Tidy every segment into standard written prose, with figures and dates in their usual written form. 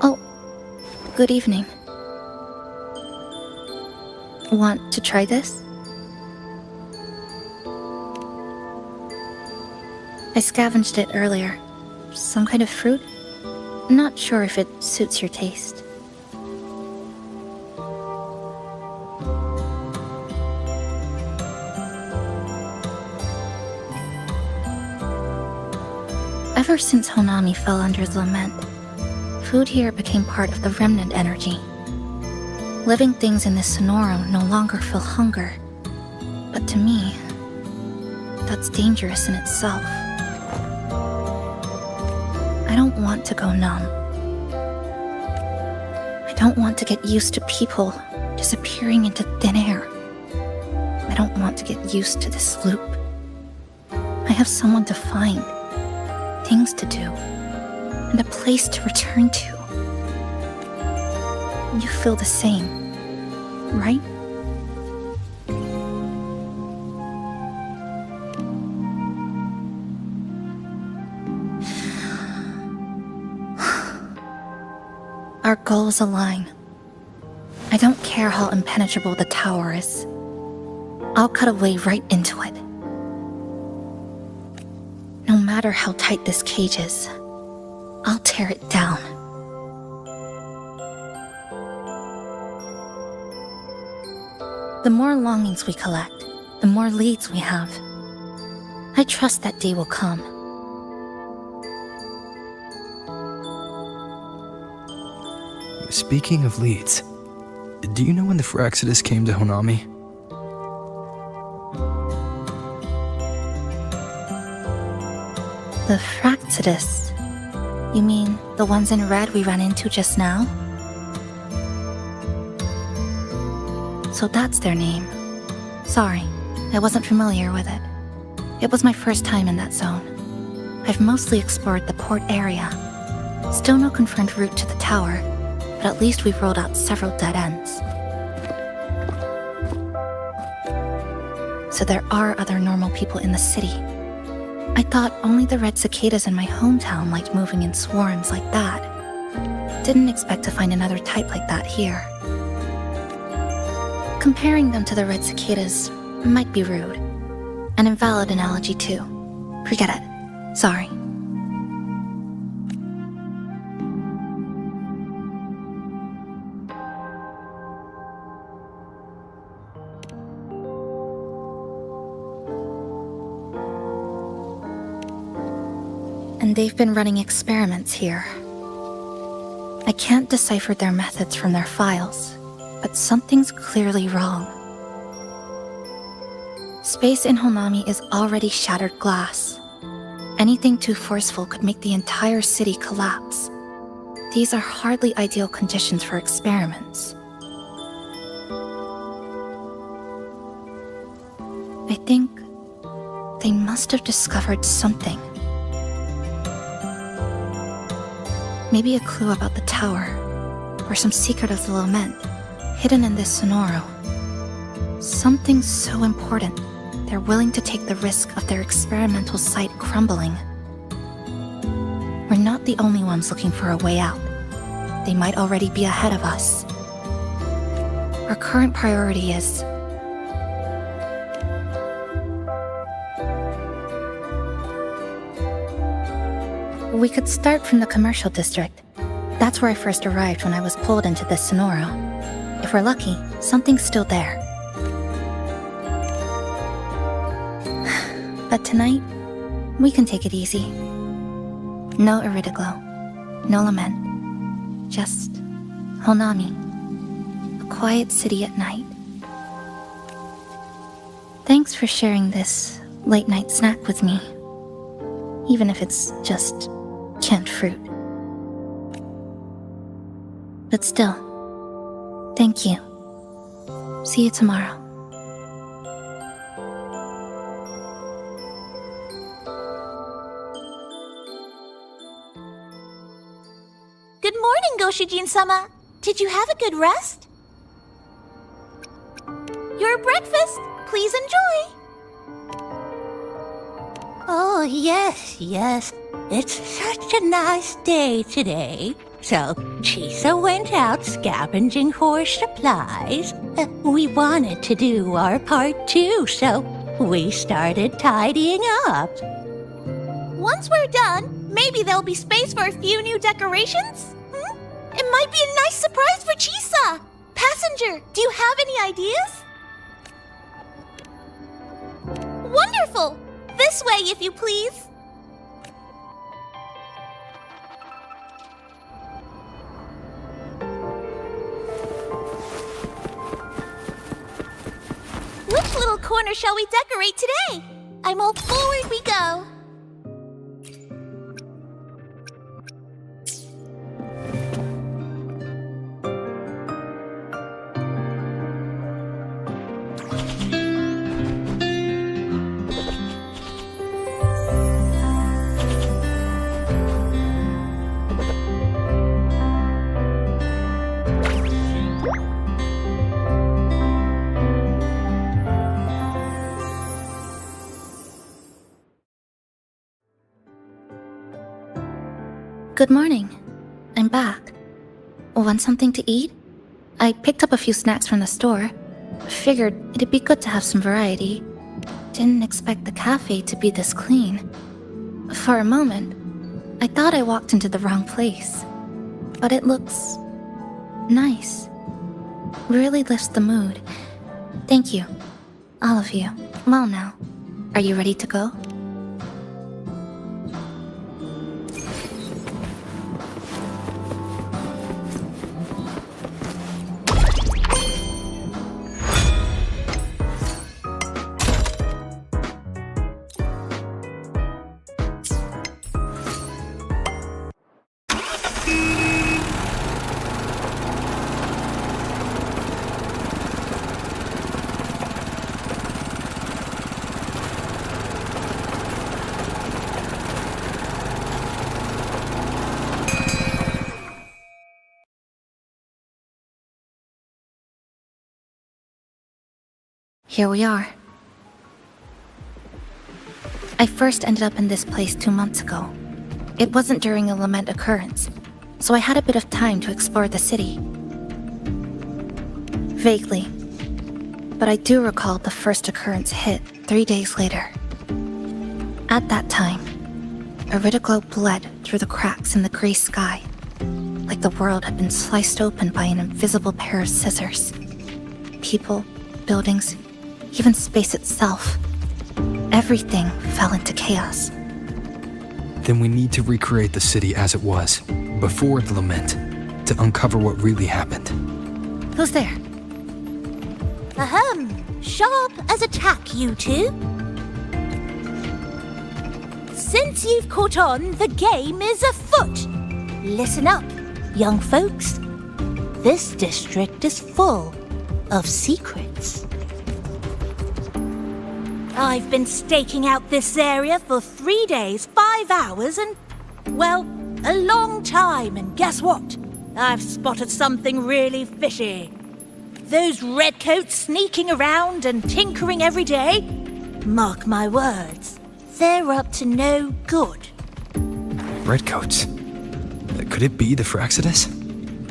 Oh, good evening. Want to try this? I scavenged it earlier. Some kind of fruit? Not sure if it suits your taste. Ever since Honami fell under the lament, food here became part of the remnant energy. Living things in this Sonoro no longer feel hunger, but to me, that's dangerous in itself. I don't want to go numb. I don't want to get used to people disappearing into thin air. I don't want to get used to this loop. I have someone to find, things to do, and a place to return to. You feel the same, right? Our goals align. I don't care how impenetrable the tower is. I'll cut a way right into it. No matter how tight this cage is, I'll tear it down. The more longings we collect, the more leads we have. I trust that day will come. Speaking of leads, do you know when the Phraxidus came to Honami? The Phraxidus? You mean the ones in red we ran into just now? So that's their name. Sorry, I wasn't familiar with it. It was my first time in that zone. I've mostly explored the port area. Still no confirmed route to the tower, but at least we've rolled out several dead ends. So there are other normal people in the city. I thought only the red cicadas in my hometown liked moving in swarms like that. Didn't expect to find another type like that here. Comparing them to the red cicadas might be rude. An invalid analogy too. Forget it. Sorry. And they've been running experiments here. I can't decipher their methods from their files, but something's clearly wrong. Space in Honami is already shattered glass. Anything too forceful could make the entire city collapse. These are hardly ideal conditions for experiments. I think they must have discovered something. Maybe a clue about the tower, or some secret of the lament, hidden in this Sonoro. Something so important, they're willing to take the risk of their experimental site crumbling. We're not the only ones looking for a way out. They might already be ahead of us. Our current priority is... We could start from the commercial district. That's where I first arrived when I was pulled into this Sonoro. If we're lucky, something's still there. But tonight, we can take it easy. No Iridoglow, no lament. Just Honami, a quiet city at night. Thanks for sharing this late-night snack with me. Even if it's just canned fruit. But still, thank you. See you tomorrow. Goshijin-sama. Did you have a good rest? Your breakfast. Please enjoy. Oh, yes. It's such a nice day today. So, Chisa went out scavenging for supplies. We wanted to do our part too, so we started tidying up. Once we're done, maybe there'll be space for a few new decorations? It might be a nice surprise for Chisa. Passenger, do you have any ideas? Wonderful! This way, if you please. Which little corner shall we decorate today? I'm all forward we go. Good morning. I'm back. Want something to eat? I picked up a few snacks from the store. Figured it'd be good to have some variety. Didn't expect the cafe to be this clean. For a moment, I thought I walked into the wrong place. But it looks nice. Really lifts the mood. Thank you. All of you. Well now, are you ready to go? Here we are. I first ended up in this place 2 months ago. It wasn't during a lament occurrence, so I had a bit of time to explore the city. Vaguely, but I do recall the first occurrence hit 3 days later. At that time, Iridoglow bled through the cracks in the gray sky, like the world had been sliced open by an invisible pair of scissors. People, buildings, even space itself. Everything fell into chaos. Then we need to recreate the city as it was, before the lament, to uncover what really happened. Who's there? Sharp as a tack, you two. Since you've caught on, the game is afoot. Listen up, young folks. This district is full of secrets. I've been staking out this area for 3 days, 5 hours, and, well, a long time. And guess what? I've spotted something really fishy. Those redcoats sneaking around and tinkering every day, mark my words, they're up to no good. Redcoats? Could it be the Fraxidus?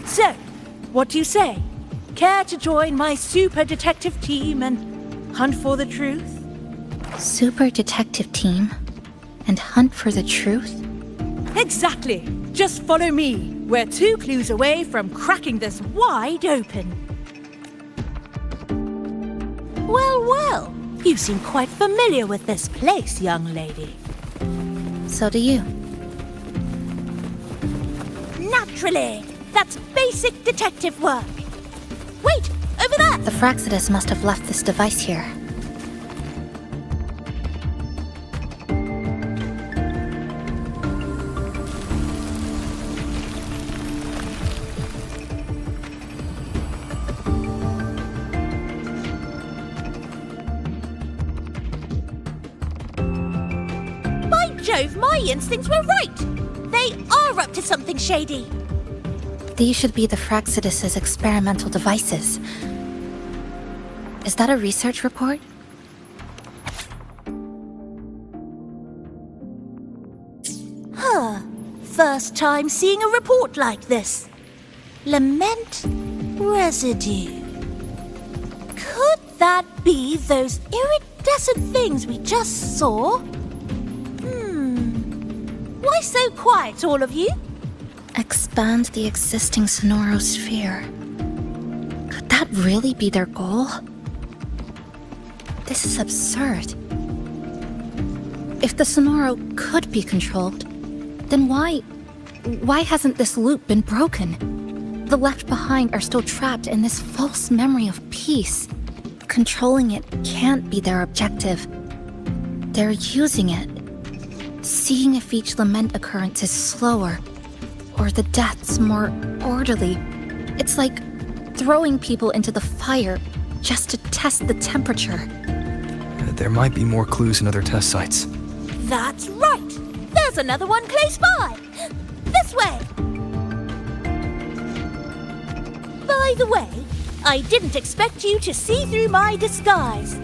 So, what do you say? Care to join my super detective team and hunt for the truth? Super detective team? And hunt for the truth? Exactly. Just follow me. We're 2 clues away from cracking this wide open. Well, you seem quite familiar with this place, young lady. So do you. Naturally. That's basic detective work. Wait, over there! The Fraxidus must have left this device here. By Jove, my instincts were right! They are up to something shady. These should be the Fraxidus's experimental devices. Is that a research report? First time seeing a report like this. Lament residue. Could that be those iridescent things we just saw? Why so quiet, all of you? Expand the existing Sonoro sphere. Could that really be their goal? This is absurd. If the Sonoro could be controlled, then why hasn't this loop been broken? The left behind are still trapped in this false memory of peace. Controlling it can't be their objective. They're using it. Seeing if each lament occurrence is slower, or the deaths more orderly. It's like throwing people into the fire just to test the temperature. There might be more clues in other test sites. That's right! There's another one close by! This way! By the way, I didn't expect you to see through my disguise.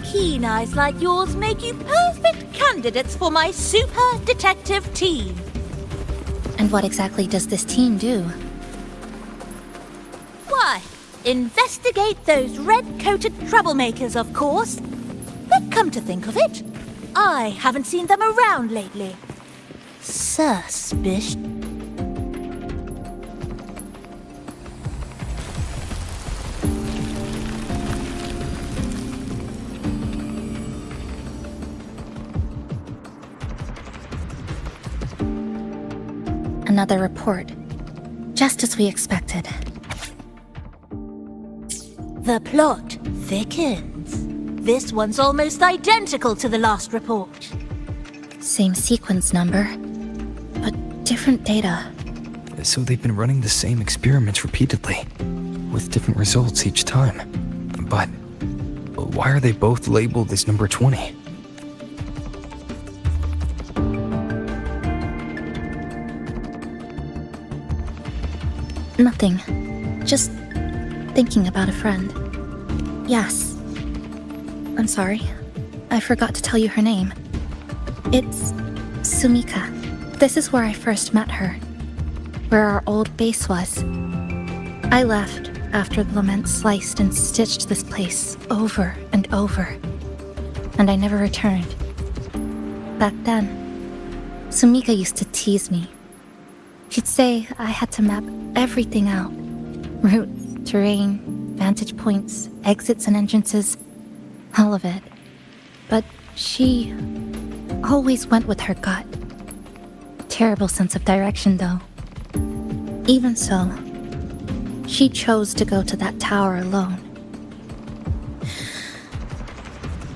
Keen eyes like yours make you perfect candidates for my super detective team. And what exactly does this team do? Why, investigate those red-coated troublemakers, of course. But come to think of it, I haven't seen them around lately. Suspicious. Another report. Just as we expected. The plot thickens. This one's almost identical to the last report. Same sequence number, but different data. So they've been running the same experiments repeatedly, with different results each time. But why are they both labeled as number 20? Nothing. Just thinking about a friend. Yes. I'm sorry. I forgot to tell you her name. It's Sumika. This is where I first met her. Where our old base was. I left after the lament sliced and stitched this place over and over. And I never returned. Back then, Sumika used to tease me. She'd say I had to map everything out. Routes, terrain, vantage points, exits and entrances. All of it. But she always went with her gut. Terrible sense of direction, though. Even so, she chose to go to that tower alone.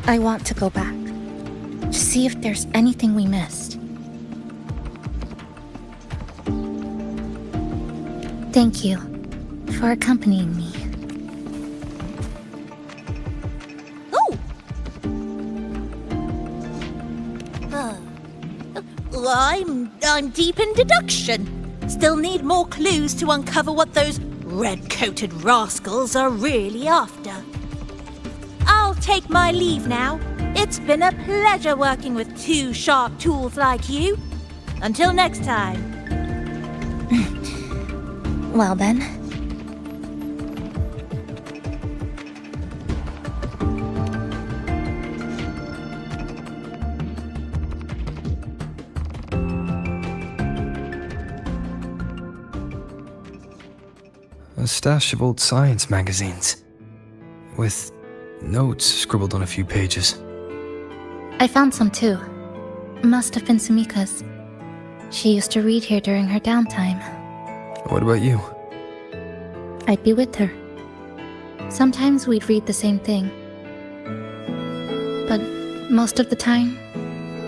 I want to go back, to see if there's anything we missed. Thank you for accompanying me. I'm deep in deduction. Still need more clues to uncover what those red-coated rascals are really after. I'll take my leave now. It's been a pleasure working with two sharp tools like you. Until next time. Well then. A stash of old science magazines, with notes scribbled on a few pages. I found some too. Must have been Sumika's. She used to read here during her downtime. What about you? I'd be with her. Sometimes we'd read the same thing. But most of the time,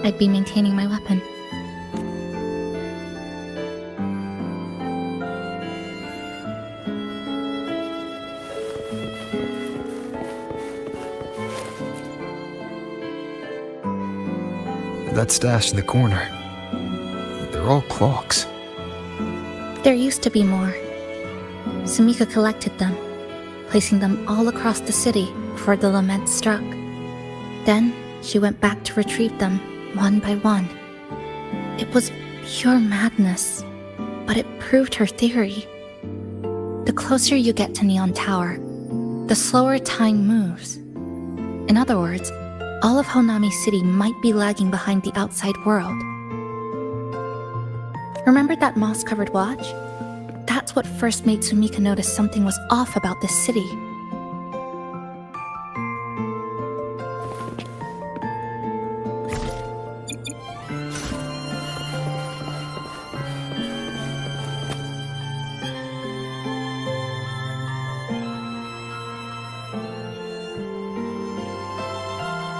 I'd be maintaining my weapon. That stash in the corner. They're all clocks. There used to be more. Sumika collected them, placing them all across the city before the lament struck. Then she went back to retrieve them one by one. It was pure madness, but it proved her theory. The closer you get to Neon Tower, the slower time moves. In other words, all of Honami City might be lagging behind the outside world. Remember that moss-covered watch? That's what first made Sumika notice something was off about this city.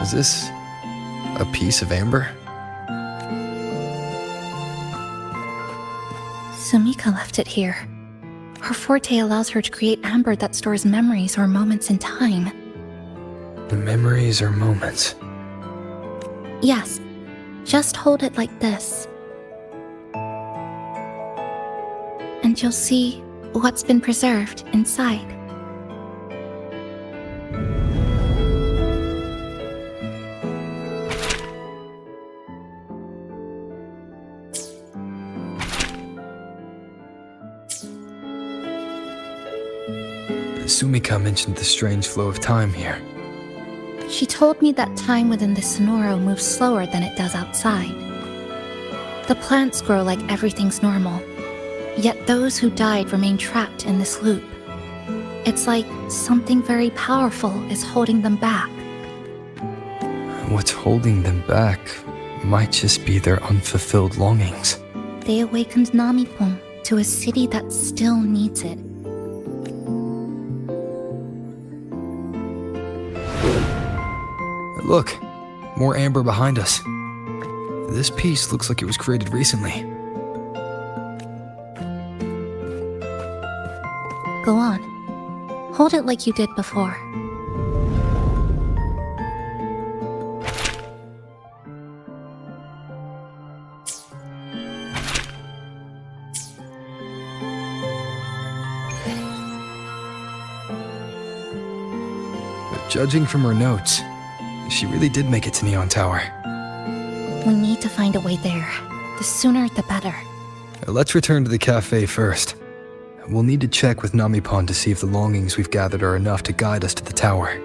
Is this a piece of amber? Sumika left it here. Her forte allows her to create amber that stores memories or moments in time. Memories or moments? Yes, just hold it like this. And you'll see what's been preserved inside. Sumika mentioned the strange flow of time here. She told me that time within the Sonoro moves slower than it does outside. The plants grow like everything's normal, yet those who died remain trapped in this loop. It's like something very powerful is holding them back. What's holding them back might just be their unfulfilled longings. They awakened Namipon to a city that still needs it. Look, more amber behind us. This piece looks like it was created recently. Go on. Hold it like you did before. But judging from her notes, she really did make it to Neon Tower. We need to find a way there. The sooner, the better. Let's return to the cafe first. We'll need to check with Namipon to see if the longings we've gathered are enough to guide us to the tower.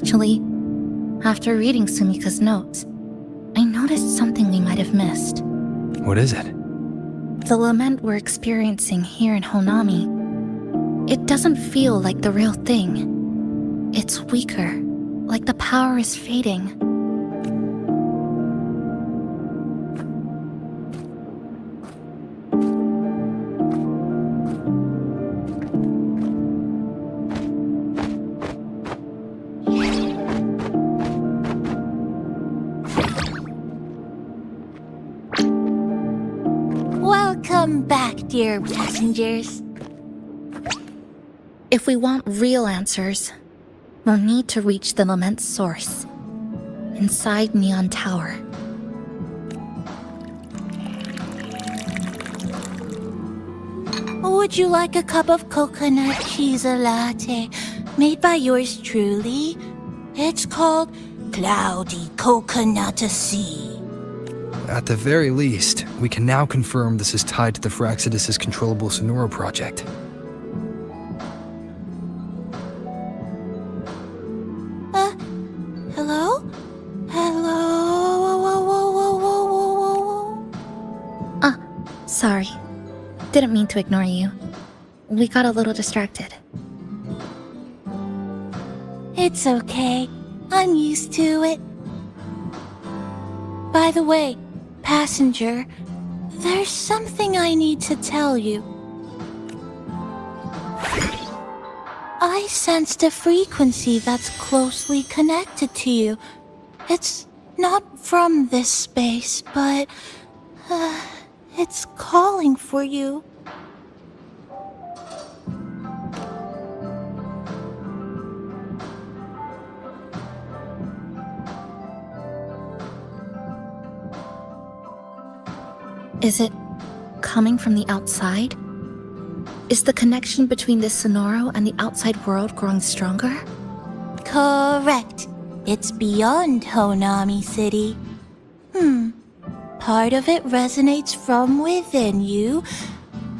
Actually, after reading Sumika's notes, I noticed something we might have missed. What is it? The lament we're experiencing here in Honami, it doesn't feel like the real thing. It's weaker, like the power is fading. Welcome back, dear passengers. If we want real answers, we'll need to reach the lament's source, inside Neon Tower. Would you like a cup of coconut cheese latte made by yours truly? It's called Cloudy Coconut Sea. At the very least, we can now confirm this is tied to the Phraxidus' controllable Sonoro project. Hello? Hello? Sorry. Didn't mean to ignore you. We got a little distracted. It's okay. I'm used to it. By the way, passenger, there's something I need to tell you. I I sensed a frequency that's closely connected to you. It's not from this space, but it's calling for you. Is it coming from the outside? Is the connection between this Sonoro and the outside world growing stronger? Correct. It's beyond Honami City. Part of it resonates from within you,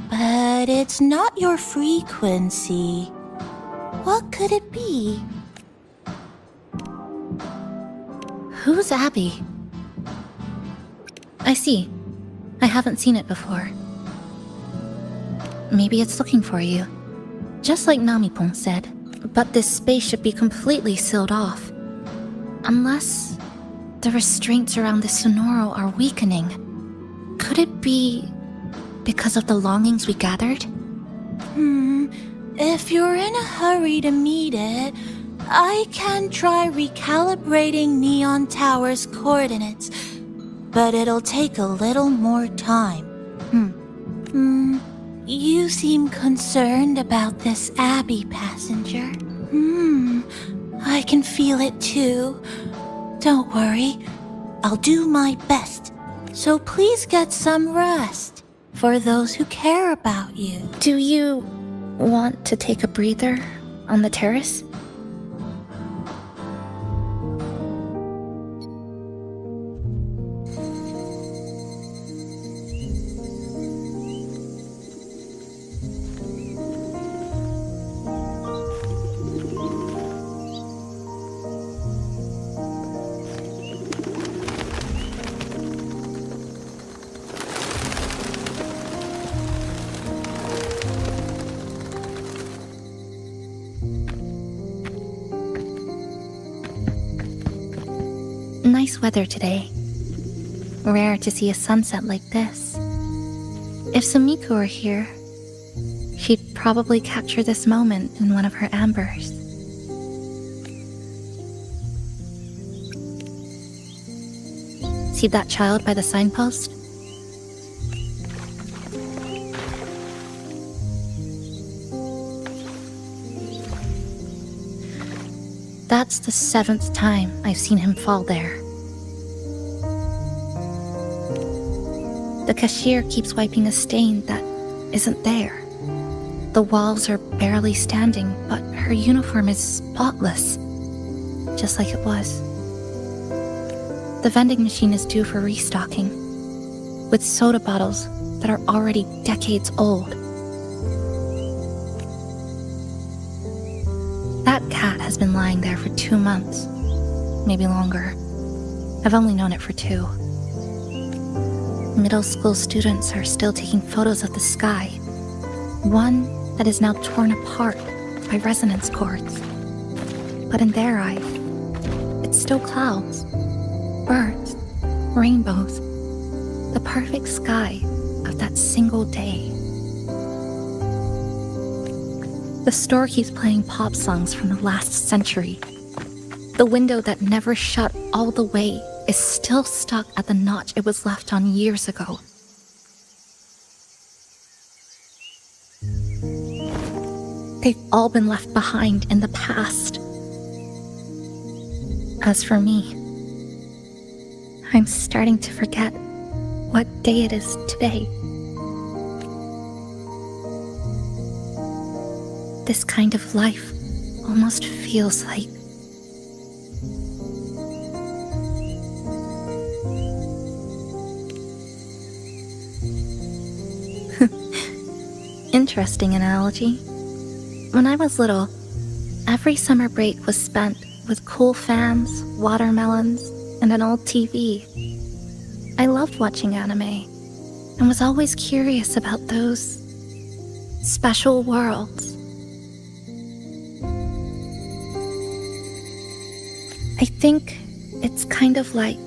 but it's not your frequency. What could it be? Who's Abby? I see. I haven't seen it before. Maybe it's looking for you. Just like Namipon said. But this space should be completely sealed off. Unless the restraints around the Sonoro are weakening. Could it be because of the longings we gathered? If you're in a hurry to meet it, I can try recalibrating Neon Tower's coordinates, but it'll take a little more time. You seem concerned about this Abby passenger. I can feel it too. Don't worry, I'll do my best. So please get some rest for those who care about you. Do you want to take a breather on the terrace? Nice weather today. Rare to see a sunset like this. If Sumiko were here, she'd probably capture this moment in one of her ambers. See that child by the signpost? That's the 7th time I've seen him fall there. The cashier keeps wiping a stain that isn't there. The walls are barely standing, but her uniform is spotless, just like it was. The vending machine is due for restocking, with soda bottles that are already decades old. That cat has been lying there for 2 months, maybe longer. I've only known it for 2. Middle school students are still taking photos of the sky, one that is now torn apart by resonance cords. But in their eyes, it's still clouds, birds, rainbows, the perfect sky of that single day. The store keeps playing pop songs from the last century. The window that never shut all the way is still stuck at the notch it was left on years ago. They've all been left behind in the past. As for me, I'm starting to forget what day it is today. This kind of life almost feels like interesting analogy. When I was little, every summer break was spent with cool fans, watermelons, and an old TV. I loved watching anime and was always curious about those special worlds. I think it's kind of like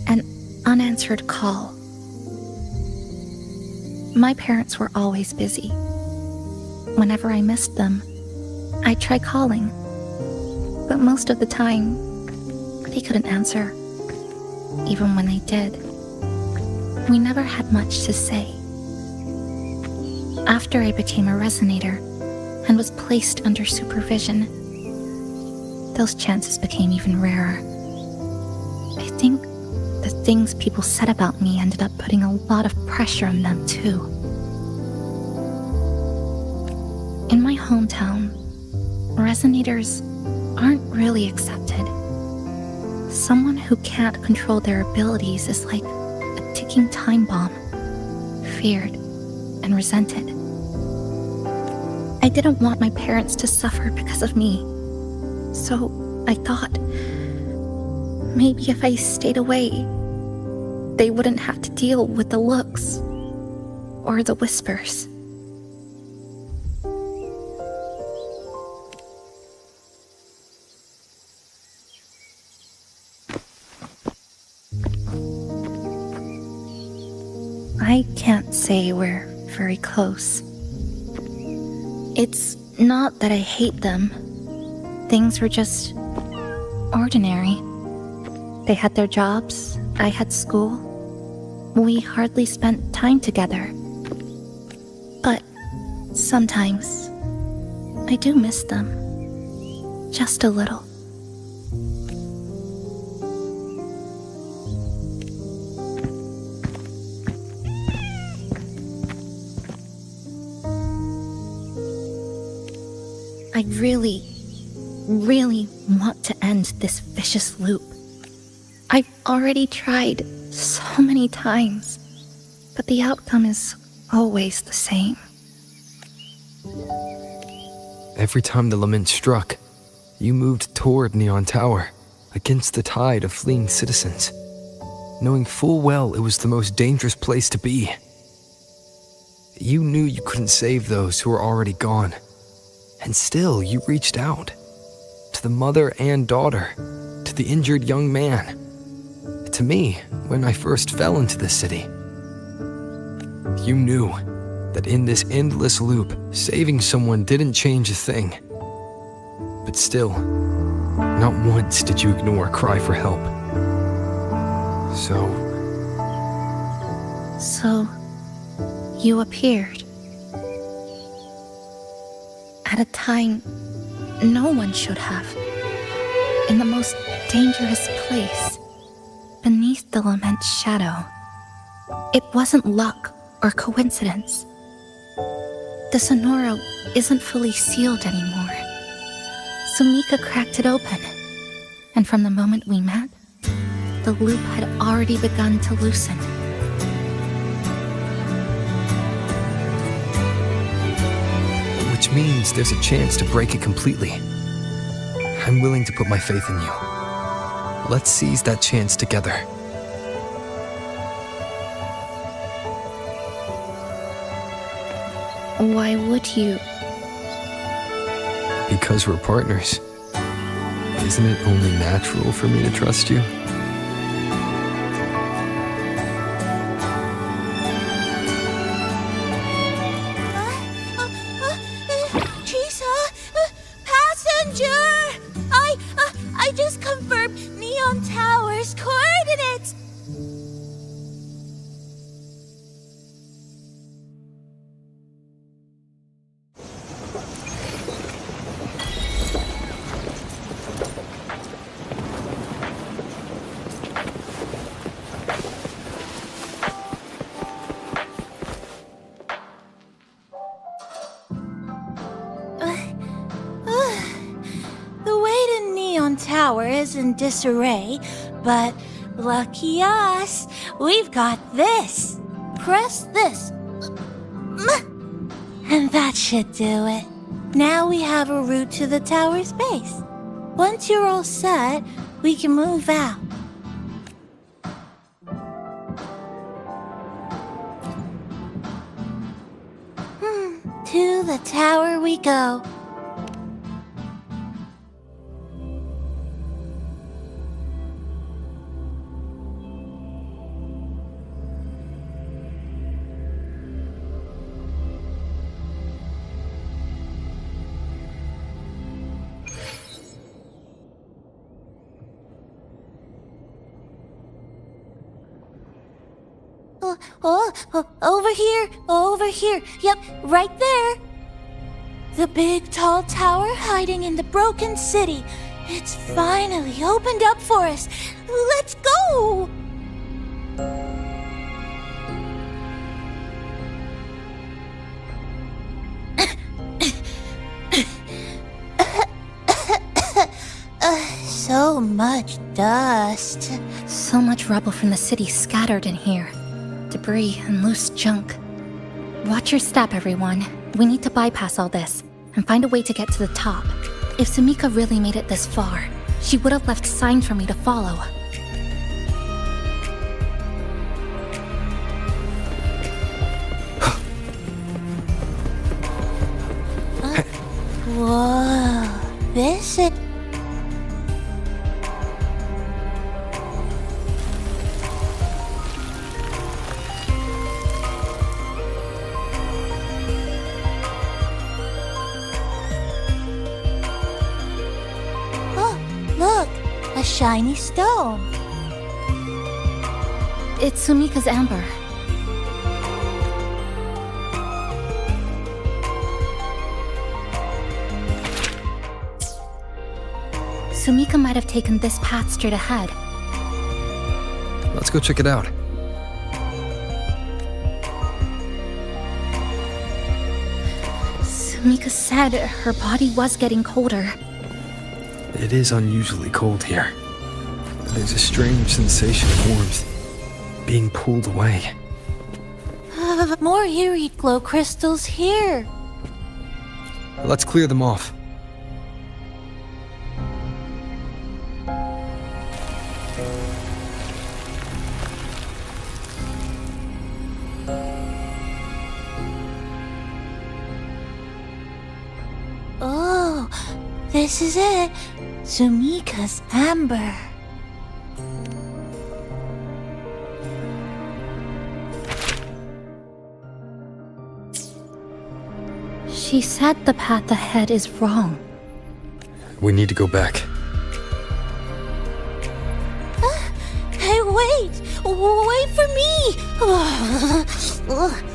an unanswered call. My parents were always busy. Whenever I missed them, I tried calling, but most of the time, they couldn't answer. Even when they did, we never had much to say. After I became a resonator and was placed under supervision, those chances became even rarer. I think the things people said about me ended up putting a lot of pressure on them too. In my hometown, resonators aren't really accepted. Someone who can't control their abilities is like a ticking time bomb, feared and resented. I didn't want my parents to suffer because of me, so I thought maybe if I stayed away, they wouldn't have to deal with the looks or the whispers. I can't say we're very close. It's not that I hate them. Things were just ordinary. They had their jobs, I had school. We hardly spent time together. But sometimes, I do miss them. Just a little. I really want to end this vicious loop. I've already tried so many times, but the outcome is always the same. Every time the lament struck, you moved toward Neon Tower, against the tide of fleeing citizens, knowing full well it was the most dangerous place to be. You knew you couldn't save those who were already gone, and still you reached out. To the mother and daughter, to the injured young man, to me when I first fell into the city. You knew that in this endless loop, saving someone didn't change a thing. But still, not once did you ignore a cry for help. So, you appeared. At a time no one should have. In the most dangerous place, beneath the lament's shadow. It wasn't luck or coincidence. The Sonoro isn't fully sealed anymore. Sumika cracked it open, and from the moment we met, the loop had already begun to loosen. which means there's a chance to break it completely. I'm willing to put my faith in you. Let's seize that chance together. Why would you? Because we're partners. Isn't it only natural for me to trust you? Passenger! I just confirmed Neon Tower's coordinates! The way to Neon Tower is in disarray, but lucky us, we've got this. Press this. And that should do it. Now we have a route to the tower's base. Once you're all set, we can move out. To the tower we go. Over here. Yep, right there. The big tall tower hiding in the broken city. It's finally opened up for us. Let's go! So much dust. So much rubble from the city scattered in here. Debris and loose junk. Watch your step, everyone. We need to bypass all this and find a way to get to the top. If Sumika really made it this far, she would have left signs for me to follow. Whoa, this is... Oh, look, a shiny stone. It's Sumika's amber. Sumika might have taken this path straight ahead. Let's go check it out. Sumika said her body was getting colder. It is unusually cold here. There's a strange sensation of warmth, being pulled away. More eerie glow crystals here. Let's clear them off. Oh, this is it. Sumika's amber. She said the path ahead is wrong. We need to go back. Hey, wait! Wait for me!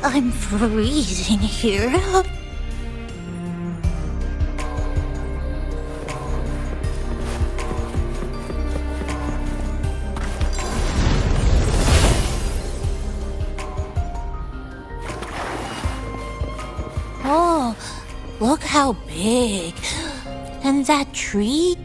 I'm freezing here. Oh, look how big. And that tree?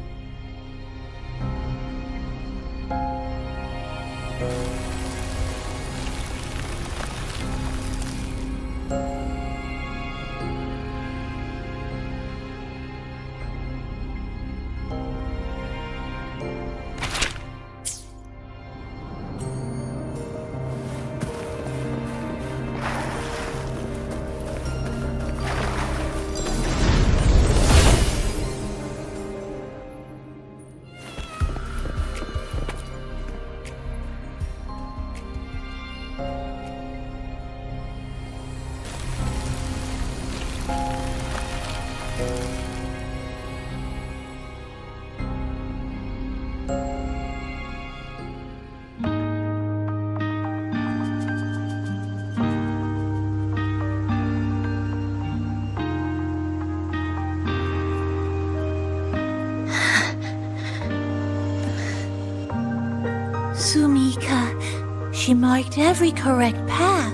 Sumika, she marked every correct path.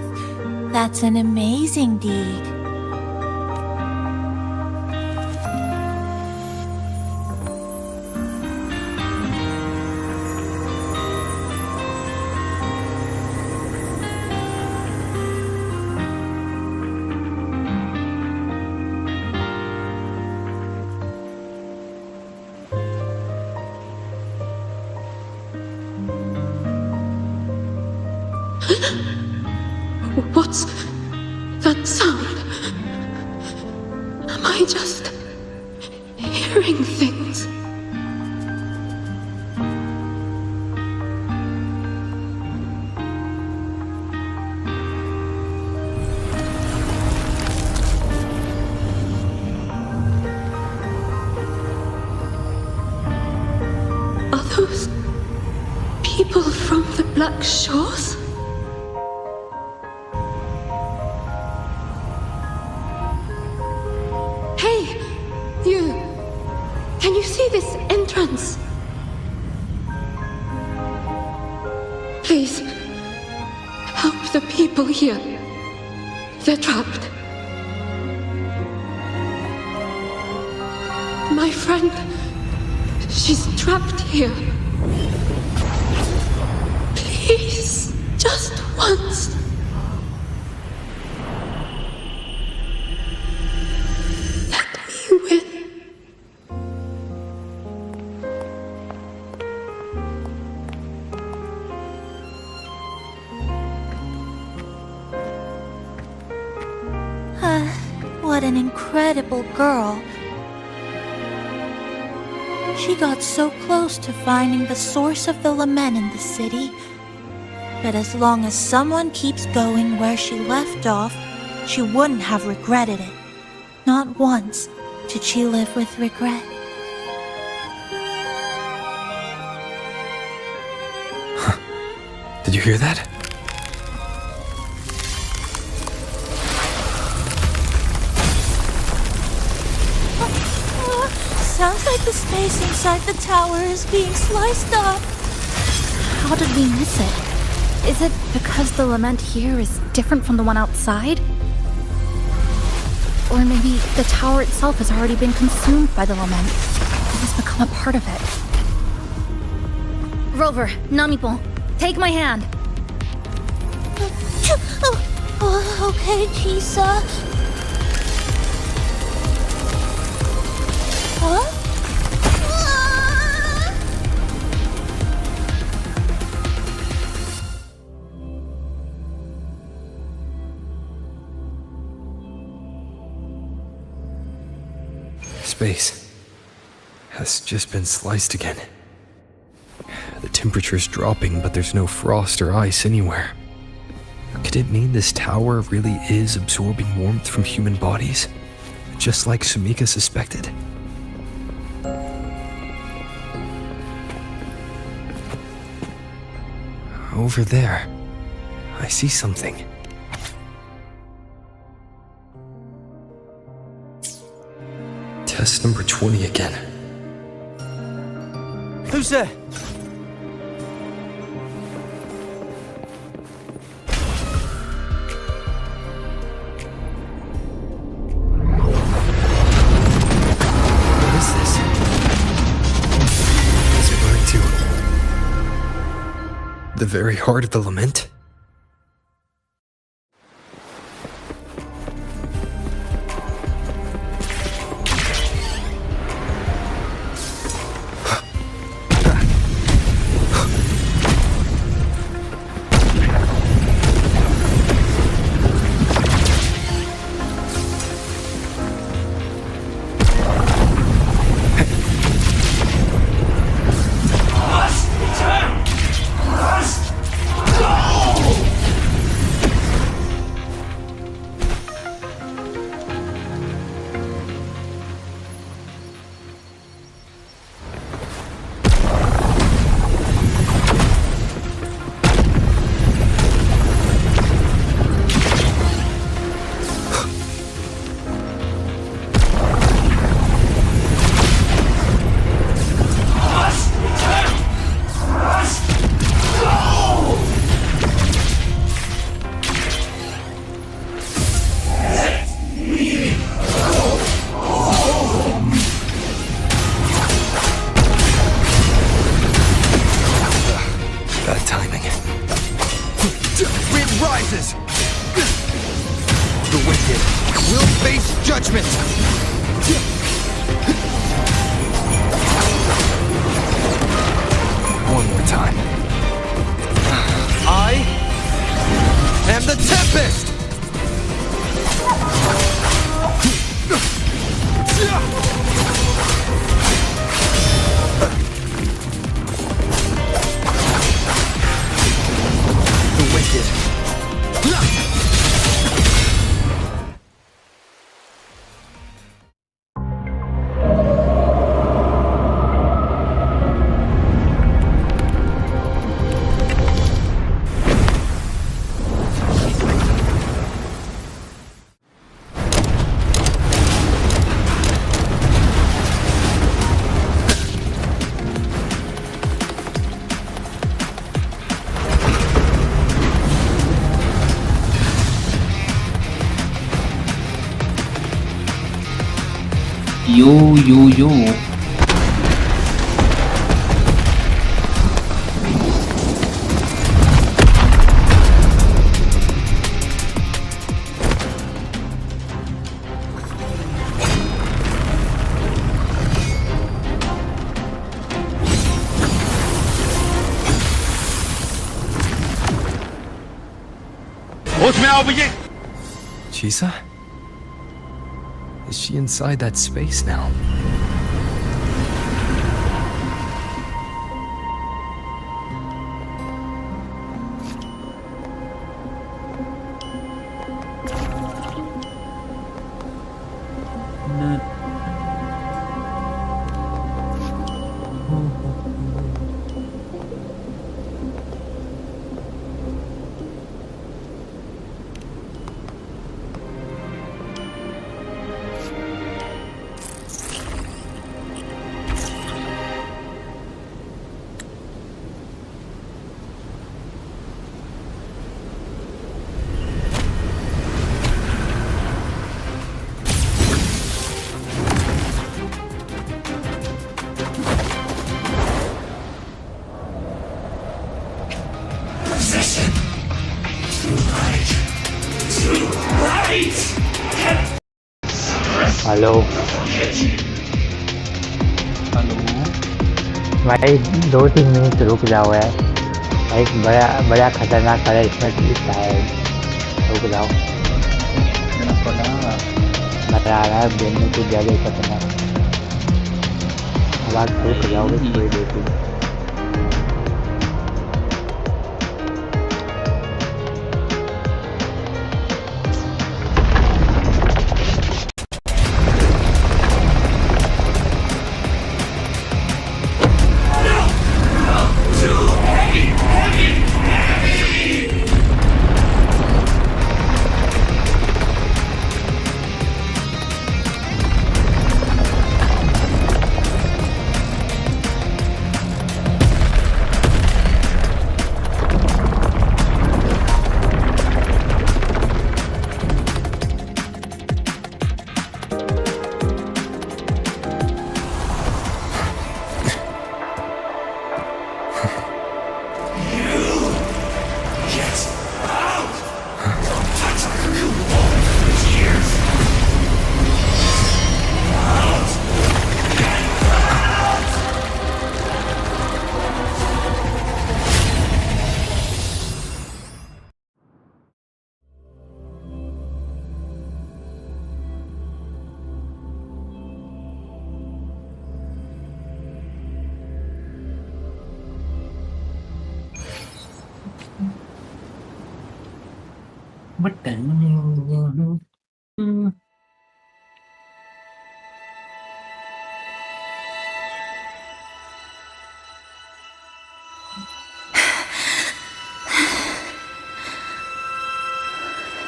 That's an amazing deed. What's that sound? Am I just hearing things? Are those people from the Black Shores? help the people here. They're trapped. My friend, she's trapped here. Please, just once. Let me win. What an incredible girl. She got so close to finding the source of the lament in the city. But as long as someone keeps going where she left off, she wouldn't have regretted it. Not once did she live with regret. Did you hear that? Sounds like the space inside the tower is being sliced up. How did we miss it? Is it because the lament here is different from the one outside? Or maybe the tower itself has already been consumed by the lament. It has become a part of it. Rover, Namipon, take my hand. Okay, Chisa. Huh? Space has just been sliced again. The temperature's dropping, but there's no frost or ice anywhere. Could it mean this tower really is absorbing warmth from human bodies? Just like Sumika suspected? Over there, I see something. Test number 20 again. Who's there? What is this? Is it going to the very heart of the lament? Bad timing. Wind rises! The wicked will face judgment! One more time. I am the Tempest! The wicked. Yo. Chisa? Is she inside that space now? Hello भाई 2-3 minute रुक जाओ यार। एक बड़ा खतरनाक वाला इसमें लिखा है, रुक जाओ। बता रहा है बेलने को ज़्यादा खतरनाक। अब आप रुक जाओगे थोड़ी देर के लिए।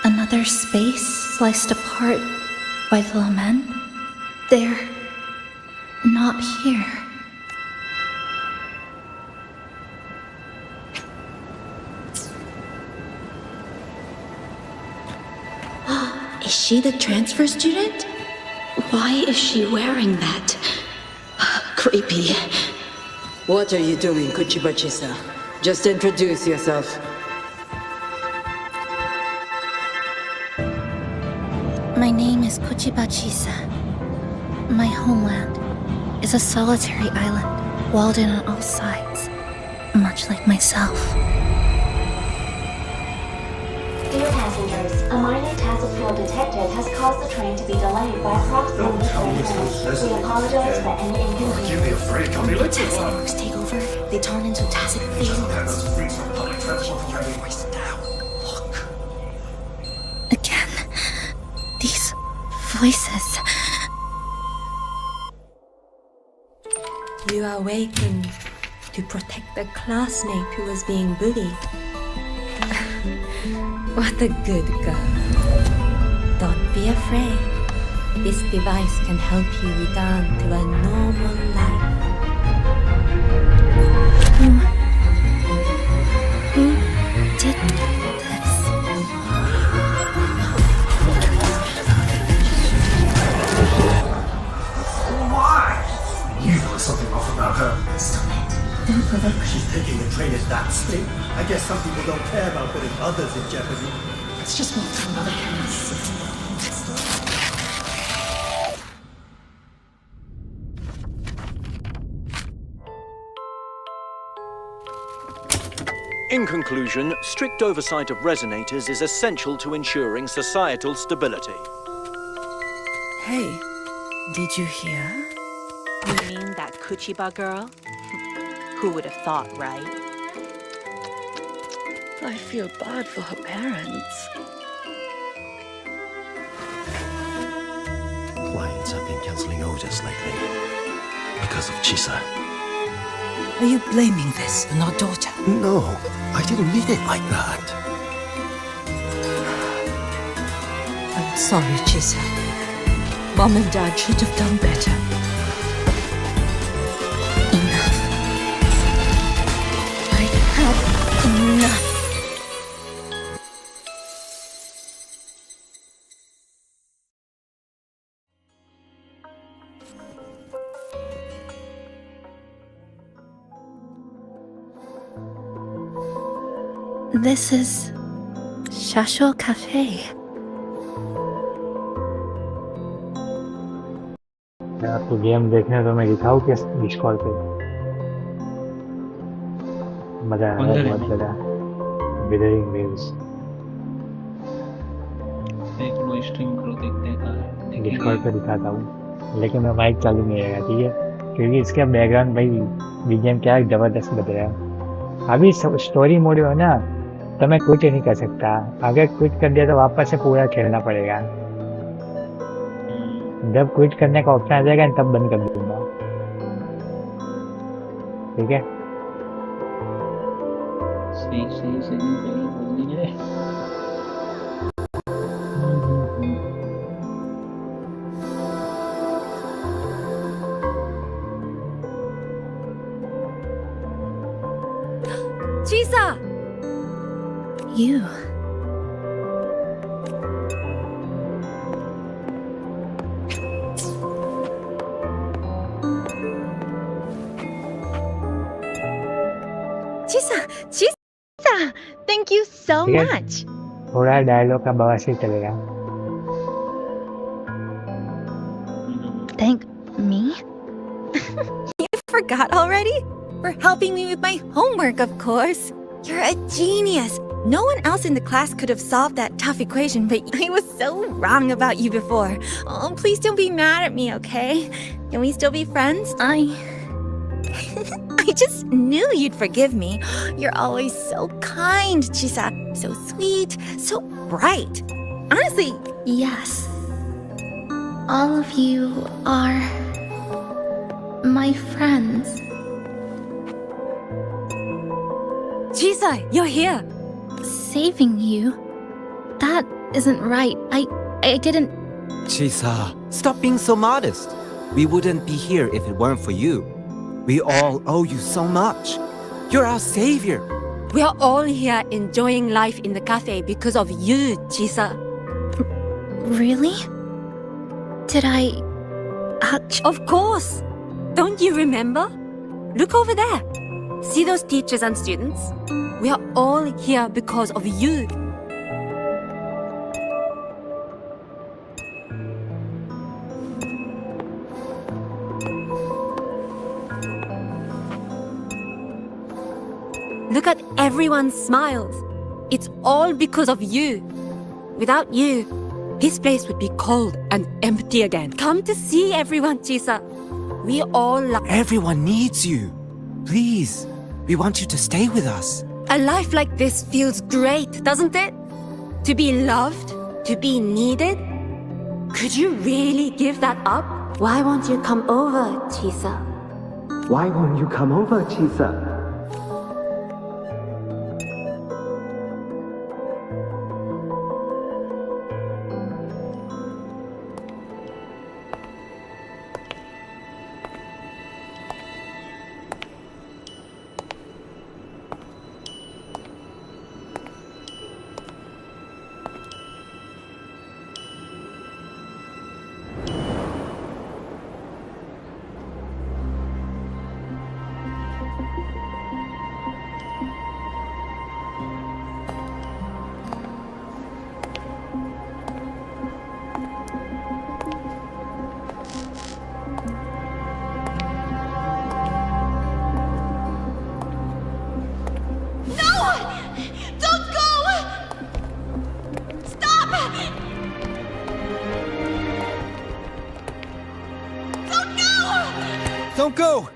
Another space sliced apart by the lament? They're not here. Is she the transfer student? Why is she wearing that? Creepy. What are you doing, Kuchiba-chisa? Just introduce yourself. My name is Kuchiba-chisa. My homeland is a solitary island, walled in on all sides, much like myself. Dear passengers, a minor tassel field detected has caused the train to be delayed by approximately 30 minutes. We apologize for any inconvenience. Give me a break, I'm late. Tassel marks take over, they turn into tacit fields. Again, these voices. You are awakened to protect a classmate who was being bullied. What a good girl. Don't be afraid. This device can help you return to a normal life. Who did this? I guess some people don't care about putting others in jeopardy. Let's just move to another canvas. In conclusion, strict oversight of resonators is essential to ensuring societal stability. Hey, did you hear? You mean that Kuchiba girl? Who would have thought, right? I feel bad for her parents. Clients have been canceling orders lately because of Chisa. Are you blaming this on our daughter? No, I didn't mean it like that. I'm sorry, Chisa. Mom and Dad should have done better. Enough. I have enough. This is Shasho Cafe. आपको game देखने तो मैं दिखाऊँ क्या Discord पे? मजा आया बहुत ज़्यादा। Wuthering Waves देख लो, स्ट्रीम करो, देखते हैं कहाँ है। डिस्कॉर्ड पे दिखाता हूँ, लेकिन मैं माइक चालू नहीं रहेगा, ठीक है? क्योंकि इसका बैकग्राउंड भाई बीजीएम क्या जबरदस्त बज रहा है। अभी स्टोरी मोड है ना, तो मैं कुछ नहीं कर सकता। अगर क्विट कर दिया तो वापस से पूरा खेलना पड़ेगा। जब क्विट करने का ऑप्शन आ जाएगा तब बंद कर दूंगा, ठीक है? सही है। Chisa! You. Chisa! Thank you so ठीक है? much. थोड़ा डायलॉग का बवासीर चलेगा। Thank me? You forgot already? For helping me with my homework, of course. You're a genius. No one else in the class could have solved that tough equation, but I was so wrong about you before. Oh, please don't be mad at me, okay? Can we still be friends? I just knew you'd forgive me. You're always so kind, Chisa. So sweet, so bright. Honestly, Yes. All of you are my friends. Chisa, you're here. Saving you? That isn't right. I didn't. Chisa, stop being so modest. We wouldn't be here if it weren't for you. We all owe you so much. You're our savior. We are all here enjoying life in the cafe because of you, Chisa. Really? Did I. Of course. Don't you remember? Look over there. See those teachers and students? We are all here because of you. Look at everyone's smiles. It's all because of you. Without you, this place would be cold and empty again. Come to see everyone, Chisa. We all love. Everyone needs you. Please, we want you to stay with us. A life like this feels great, doesn't it? To be loved, to be needed. Could you really give that up? Why won't you come over, Chisa? Why won't you come over, Chisa? Don't go!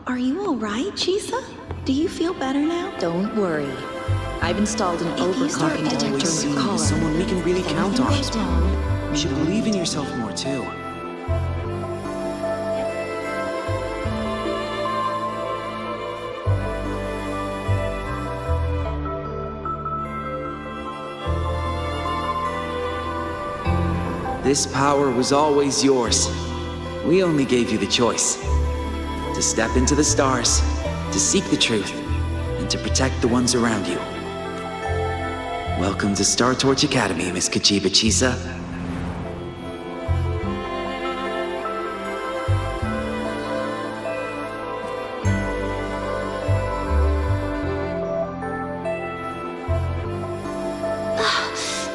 Are you alright, Chisa? Do you feel better now? Don't worry. I've installed an overclocking detector Always in seeing the car. someone we can really count on. You should believe in yourself more too. This power was always yours. We only gave you the choice. To step into the stars, to seek the truth, and to protect the ones around you. Welcome to Star Torch Academy, Miss Kuchiba Chisa.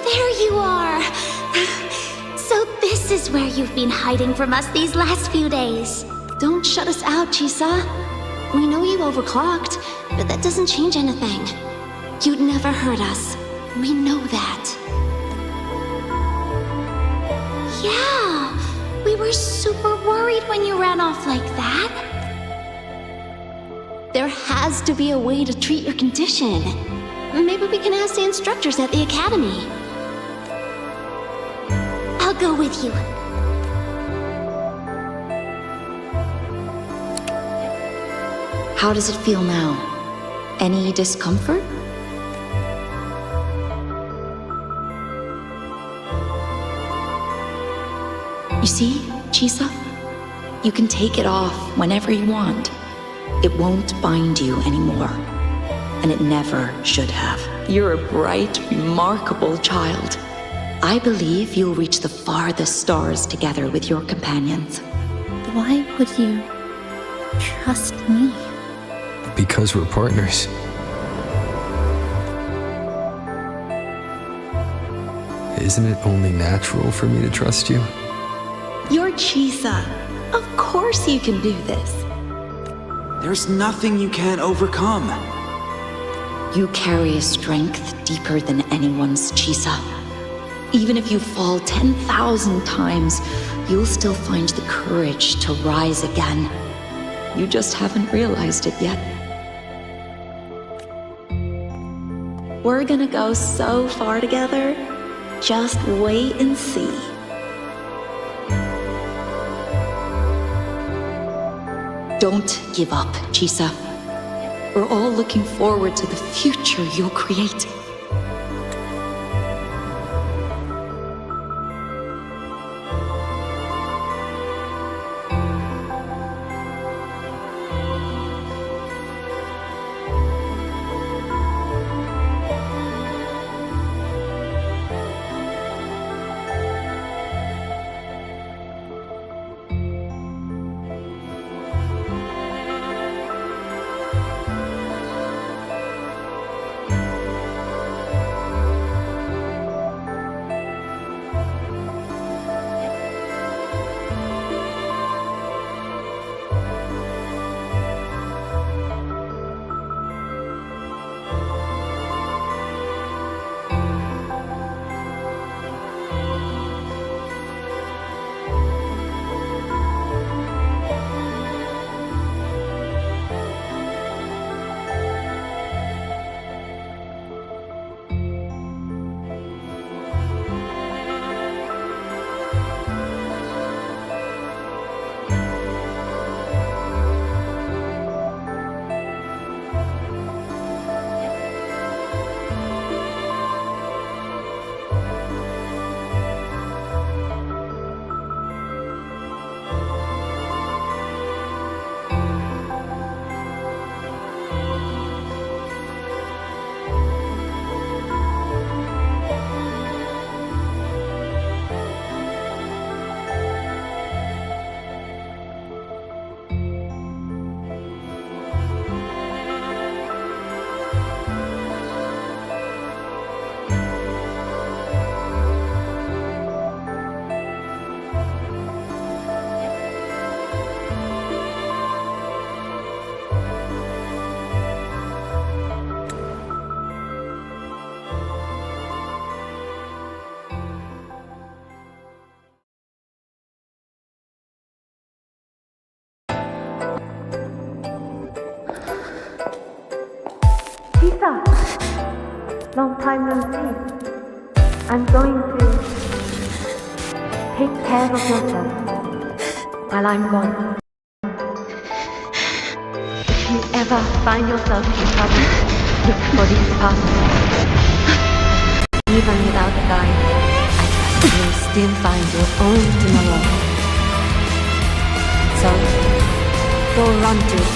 There you are! So this is where you've been hiding from us these last few days. Don't shut us out, Chisa. We know you overclocked, but that doesn't change anything. You'd never hurt us. We know that. Yeah, we were super worried when you ran off like that. There has to be a way to treat your condition. Maybe we can ask the instructors at the academy. I'll go with you. How does it feel now? Any discomfort? You see, Chisa? You can take it off whenever you want. It won't bind you anymore. And it never should have. You're a bright, remarkable child. I believe you'll reach the farthest stars together with your companions. Why would you trust me? Because we're partners. Isn't it only natural for me to trust you? You're Chisa. Of course you can do this. There's nothing you can't overcome. You carry a strength deeper than anyone's, Chisa. Even if you fall 10,000 times, you'll still find the courage to rise again. You just haven't realized it yet. We're gonna go so far together. Just wait and see. Don't give up, Chisa. We're all looking forward to the future you'll create. Long time no see. I'm going to take care of yourself while I'm gone. If you ever find yourself in trouble, look for these paths. Even without a guide, I trust you'll still find your own tomorrow. So, go run to it.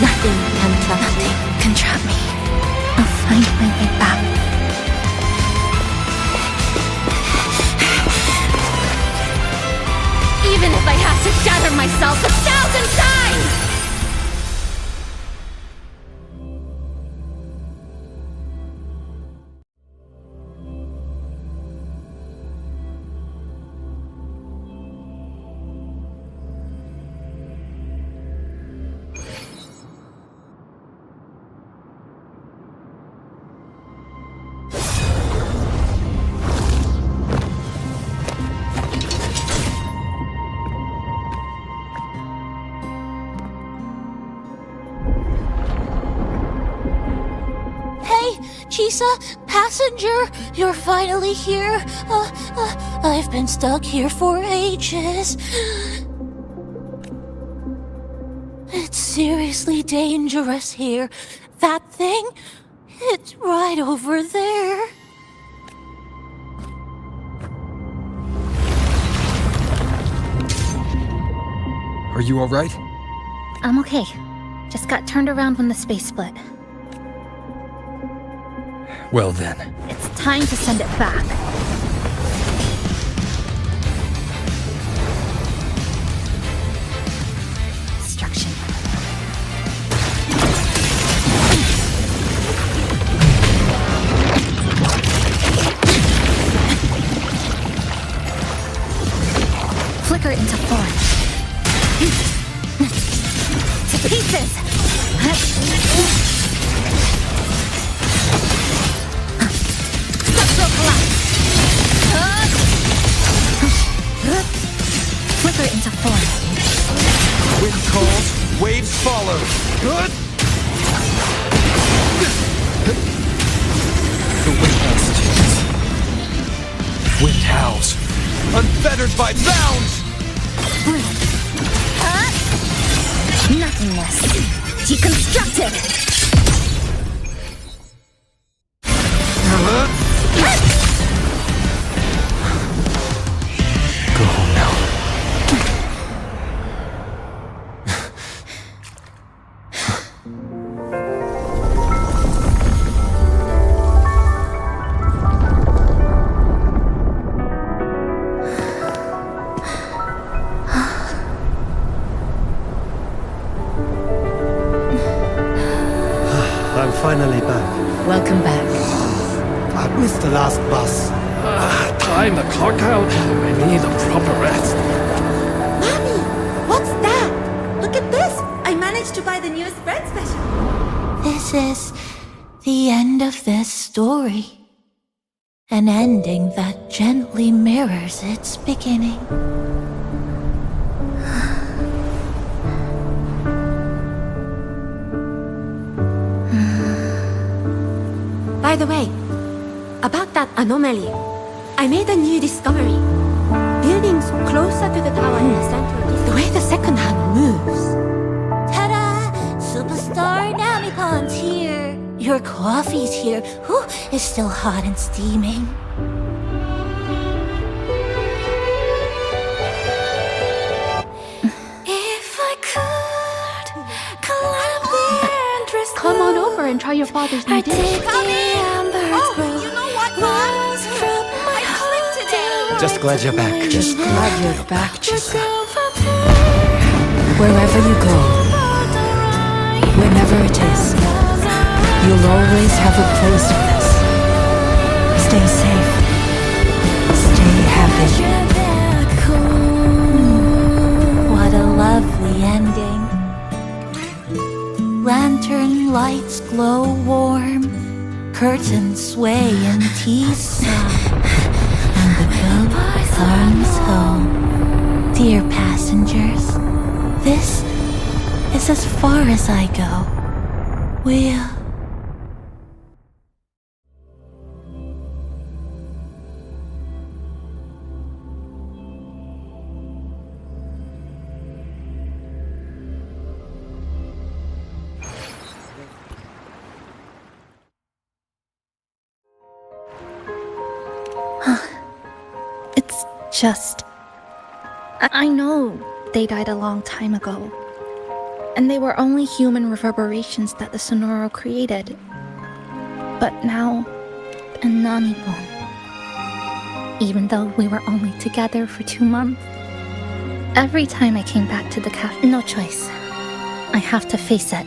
Nothing can trap you. Nothing can trap me. I'll find my way back. Even if I have to shatter myself 1,000 times! Chisa, passenger, you're finally here. I've been stuck here for ages. It's seriously dangerous here. That thing, it's right over there. Are you alright? I'm okay. Just got turned around when the space split. Well then. It's time to send it back. Destruction. Flicker it into form. To pieces! Flicker it into form. Wind calls, waves follow. Good. The wind oxygens. Wind howls, unfettered by bounds. Nothingness. Deconstructed. Go home now. I'm finally back. Welcome back. I missed the last bus. Time to clock out. I need a proper rest. Mommy! What's that? Look at this! I managed to buy the newest bread special. This is the end of this story. An ending that gently mirrors its beginning. By the way, about that anomaly, I made a new discovery. Buildings closer to the tower in the center, the way the second hand moves. Ta-da! Superstar Namipon's here. Your coffee's here. Whew, it's still hot and steaming. If I could climb the entrance. Come on over and try your father's new dish. You know what, Mom? I slipped today. Just glad you're back. Just glad you're back, Chisa. Wherever you go, whenever it is, you'll always have a place with us. Stay safe. Stay happy. What a lovely ending. Lantern lights glow warm. Curtains sway in Tisa. And the boat comes home. Dear passengers, this is as far as I go. We'll I know they died a long time ago, and they were only human reverberations that the Sonoro created. But now, Nanibon. Even though we were only together for 2 months, every time I came back to the cafe, no choice. I have to face it.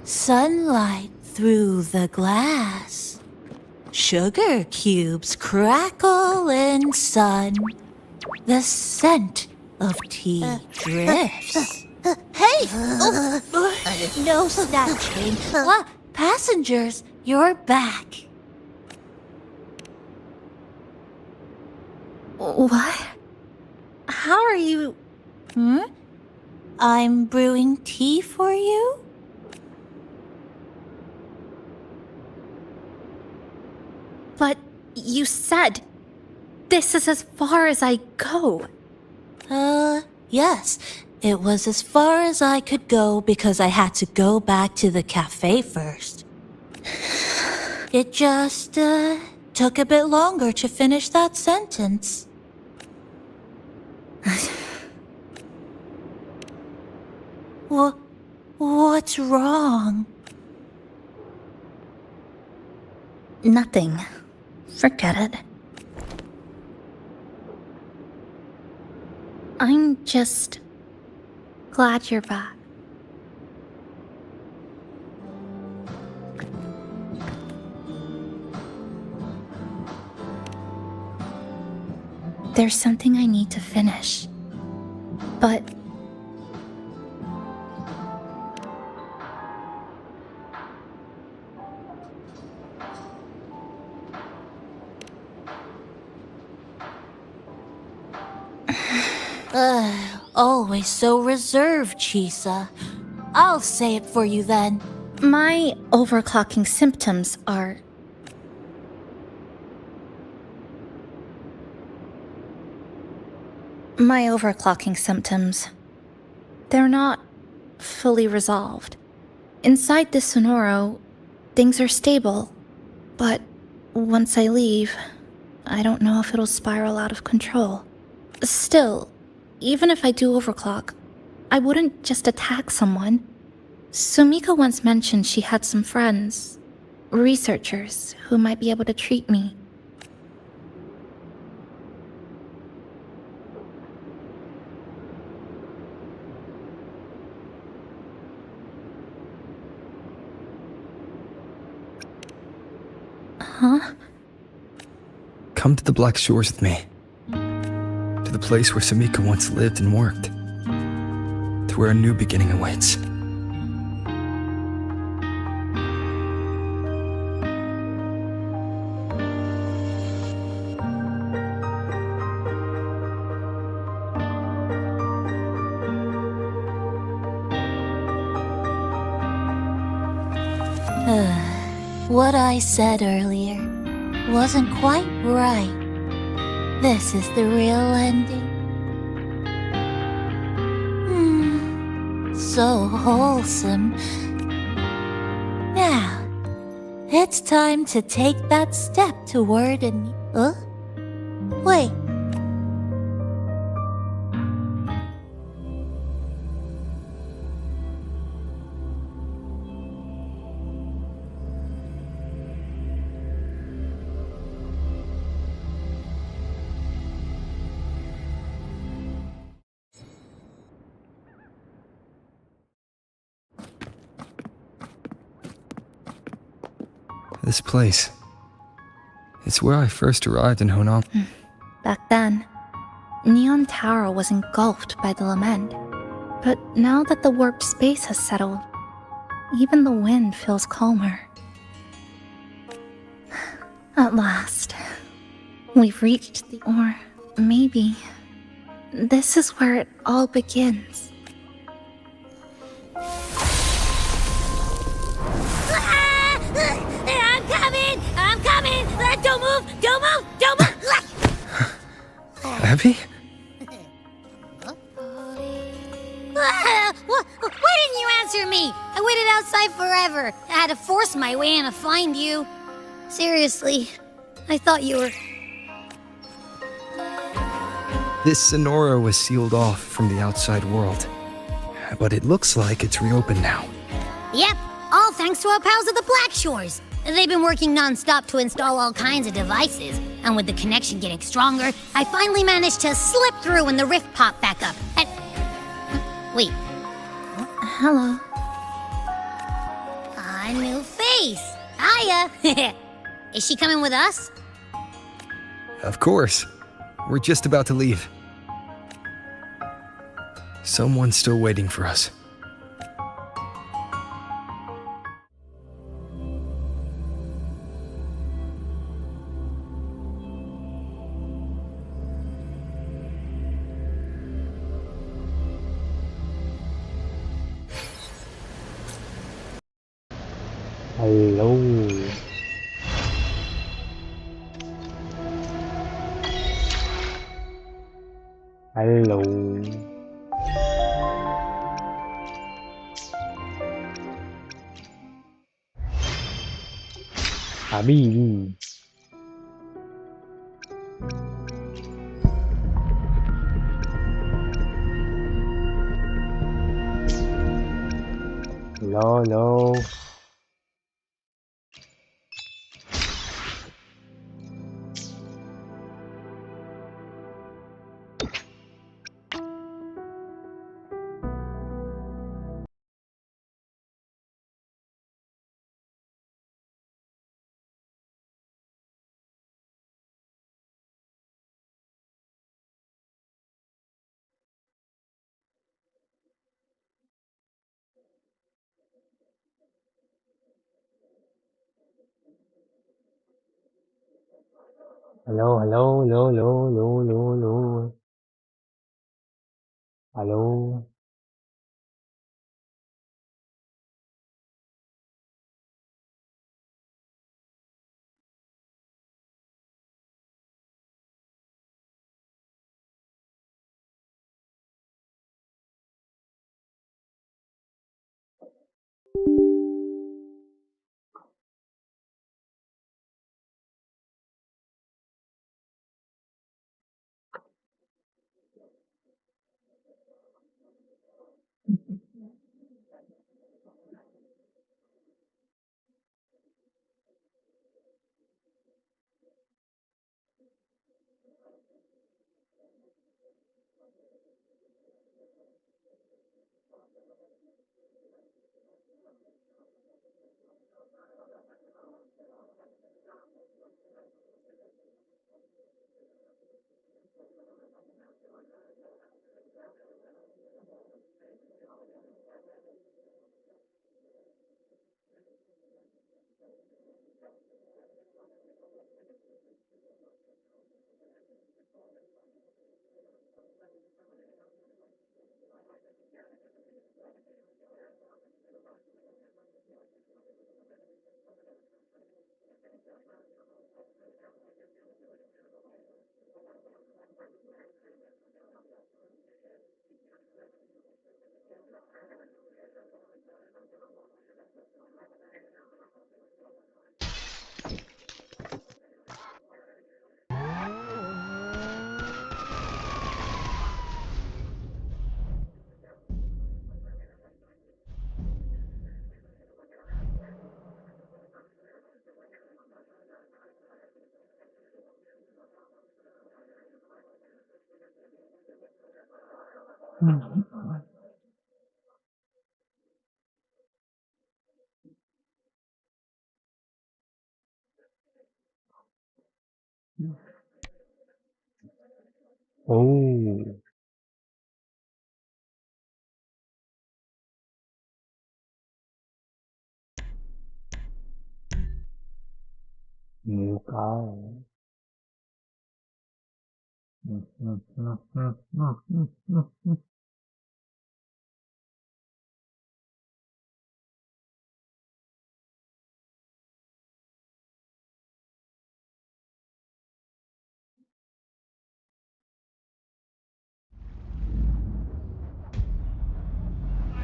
Sunlight through the glass. Sugar cubes crackle in sun. The scent of tea drifts. Hey! No snatching. Passengers, you're back. What? How are you? I'm brewing tea for you? But you said this is as far as I go. Yes. It was as far as I could go because I had to go back to the cafe first. It just, took a bit longer to finish that sentence. What's wrong? Nothing. Forget it. I'm just glad you're back. There's something I need to finish, but always so reserved, Chisa. I'll say it for you then. my overclocking symptoms are... My overclocking symptoms, they're not fully resolved. Inside this Sonoro, things are stable, but once I leave, I don't know if it'll spiral out of control. Still, even if I do overclock, I wouldn't just attack someone. Sumika once mentioned she had some friends, researchers, who might be able to treat me. Huh? Come to the Black Shores with me. To the place where Sumika once lived and worked. To where a new beginning awaits. What I said earlier wasn't quite right. This is the real ending. So wholesome. Now, it's time to take that step toward an... Wait. This place. It's where I first arrived in Honam. Back then, Neon Tower was engulfed by the lament. But now that the warped space has settled, even the wind feels calmer. At last, we've reached the... Or maybe this is where it all begins. I'm coming! Don't move! Don't move! Don't move! Abby? Why didn't you answer me? I waited outside forever. sure. I had to force my way in to find you. Seriously, I thought you were... This Sonora was sealed off from the outside world, but it looks like it's reopened now. Yep, all thanks to our pals at the Black Shores. They've been working non-stop to install all kinds of devices, and with the connection getting stronger, I finally managed to slip through when the rift popped back up. And... Wait. Hello. A new face. Hiya. Is she coming with us? Of course. We're just about to leave. Someone's still waiting for us. Hello. Hello. Habibi. Hello, hello. Hello, hello, hello, hello, hello, hello, hello. Hello. Oh. New car.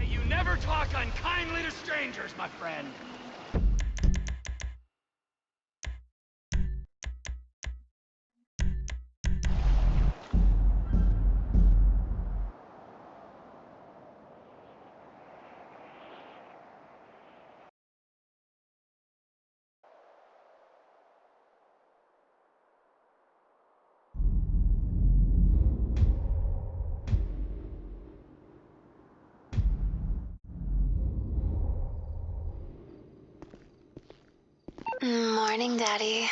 You never talk unkindly to strangers, my friend. Morning, Daddy.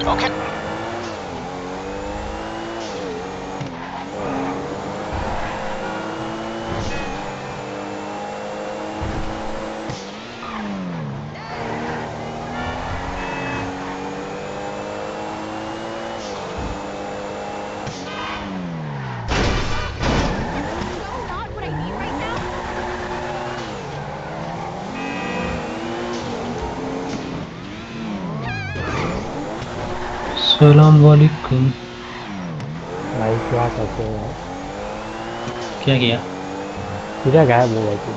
Okay. सलाम वालेकुम। भाई क्या करते हो यार? क्या किया? किधर गायब हो गए तुम?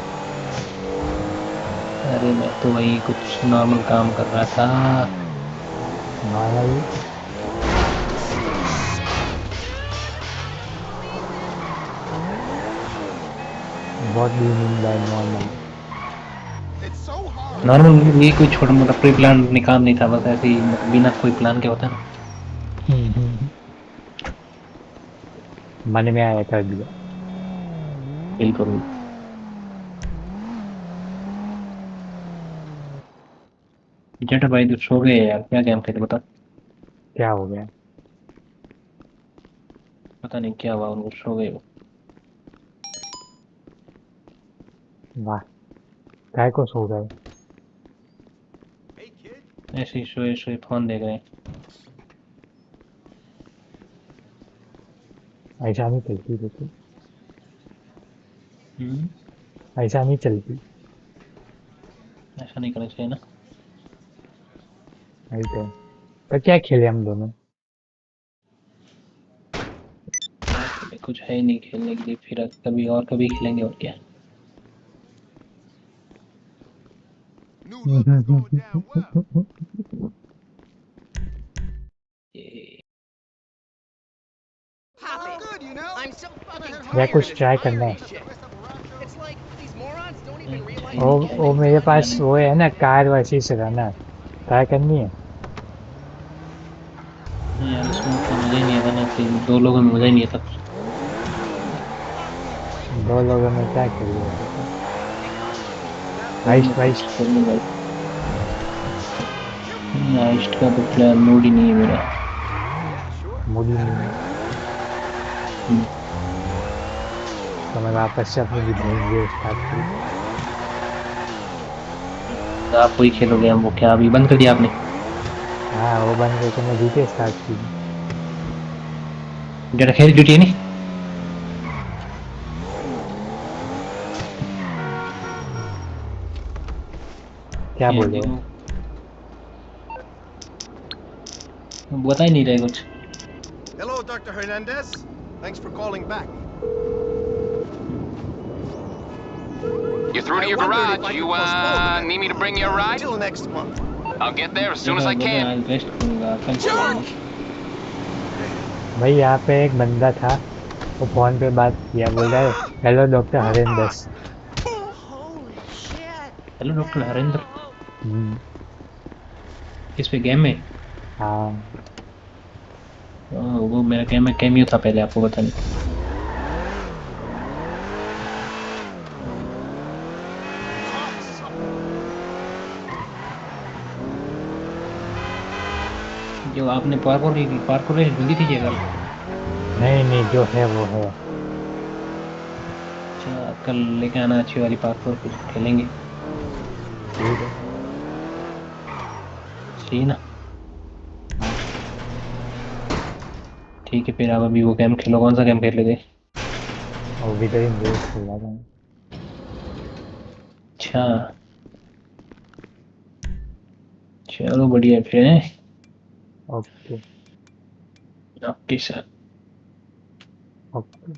अरे मैं तो वही कुछ नॉर्मल काम कर रहा था। Normal? What do you mean by normal? Normal ये कोई छोटा मोटा प्री प्लान काम नहीं था, बस ऐसे ही बिना कोई प्लान के होता है ना। मन में आया कर दिया। बिल्कुल। जेठा भाई तो सो गए यार, क्या गेम खेले बता। क्या हो गया? पता नहीं क्या हुआ, उनको सो गए वो। वाह, काय को सो गए? ऐसे ही सोए सोए फोन देख रहे हैं। ऐसा नहीं चलती लेकिन, ऐसा नहीं चलती। ऐसा नहीं करना चाहिए ना। नहीं तो क्या खेले हम दोनों? कुछ है ही नहीं खेलने के लिए, फिर कभी और कभी खेलेंगे और क्या। या कुछ ट्राई करना है। है नहीं, क्या वो नहीं मेरे क्या पास नहीं। वो है ना, कार वर्सेस रनर, ट्राई करनी है। नहीं यार, इसमें उतना मजा ही नहीं आता ना, फिर दो लोगों में मजा ही नहीं आता। दो लोगों में क्या खेलिए तो? कोई आइस्ट ना कुछ वाइस्ट? खेलने भाई। नहीं, आइस्ट का तो प्लान मूड ही नहीं है मेरा। मूडी नहीं है तो मैं वापस से अपनी जिंदगी स्टार्ट करूँ। तो आप वही खेलोगे, हम वो क्या अभी बंद कर दिया आपने? हाँ, वो बन गए तो मैं जीते स्टार्ट की। जेठा खेल ड्यूटी है नहीं। क्या बोल रहे हो? बता ही नहीं रहे कुछ। Hello, Dr. Hernandez. Thanks for calling back. You're through to your garage. You need me to bring you a ride? Till next month. I'll get there as soon as I can. आज rest करूंगा कल करूंगा। भाई यहाँ पे एक बंदा था, वो फोन पे बात किया, बोल रहा है hello doctor Harendra. Hello doctor Harendra. किस पे गेम में? हाँ वो मेरा गेम में कैमियो था पहले, आपको पता नहीं। जो आपने पार्कोर रेस ढूंढी थी ये कल? नहीं जो है वो है। अच्छा कल लेके आना अच्छी वाली पार्कोर, फिर खेलेंगे। ठीक है। सही ना? ठीक है फिर आप अभी वो गेम खेलो, कौन सा गेम खेल लेते? और विदरिंग रेस खेला था। अच्छा चलो बढ़िया फिर है। Okay okay sir. Okay.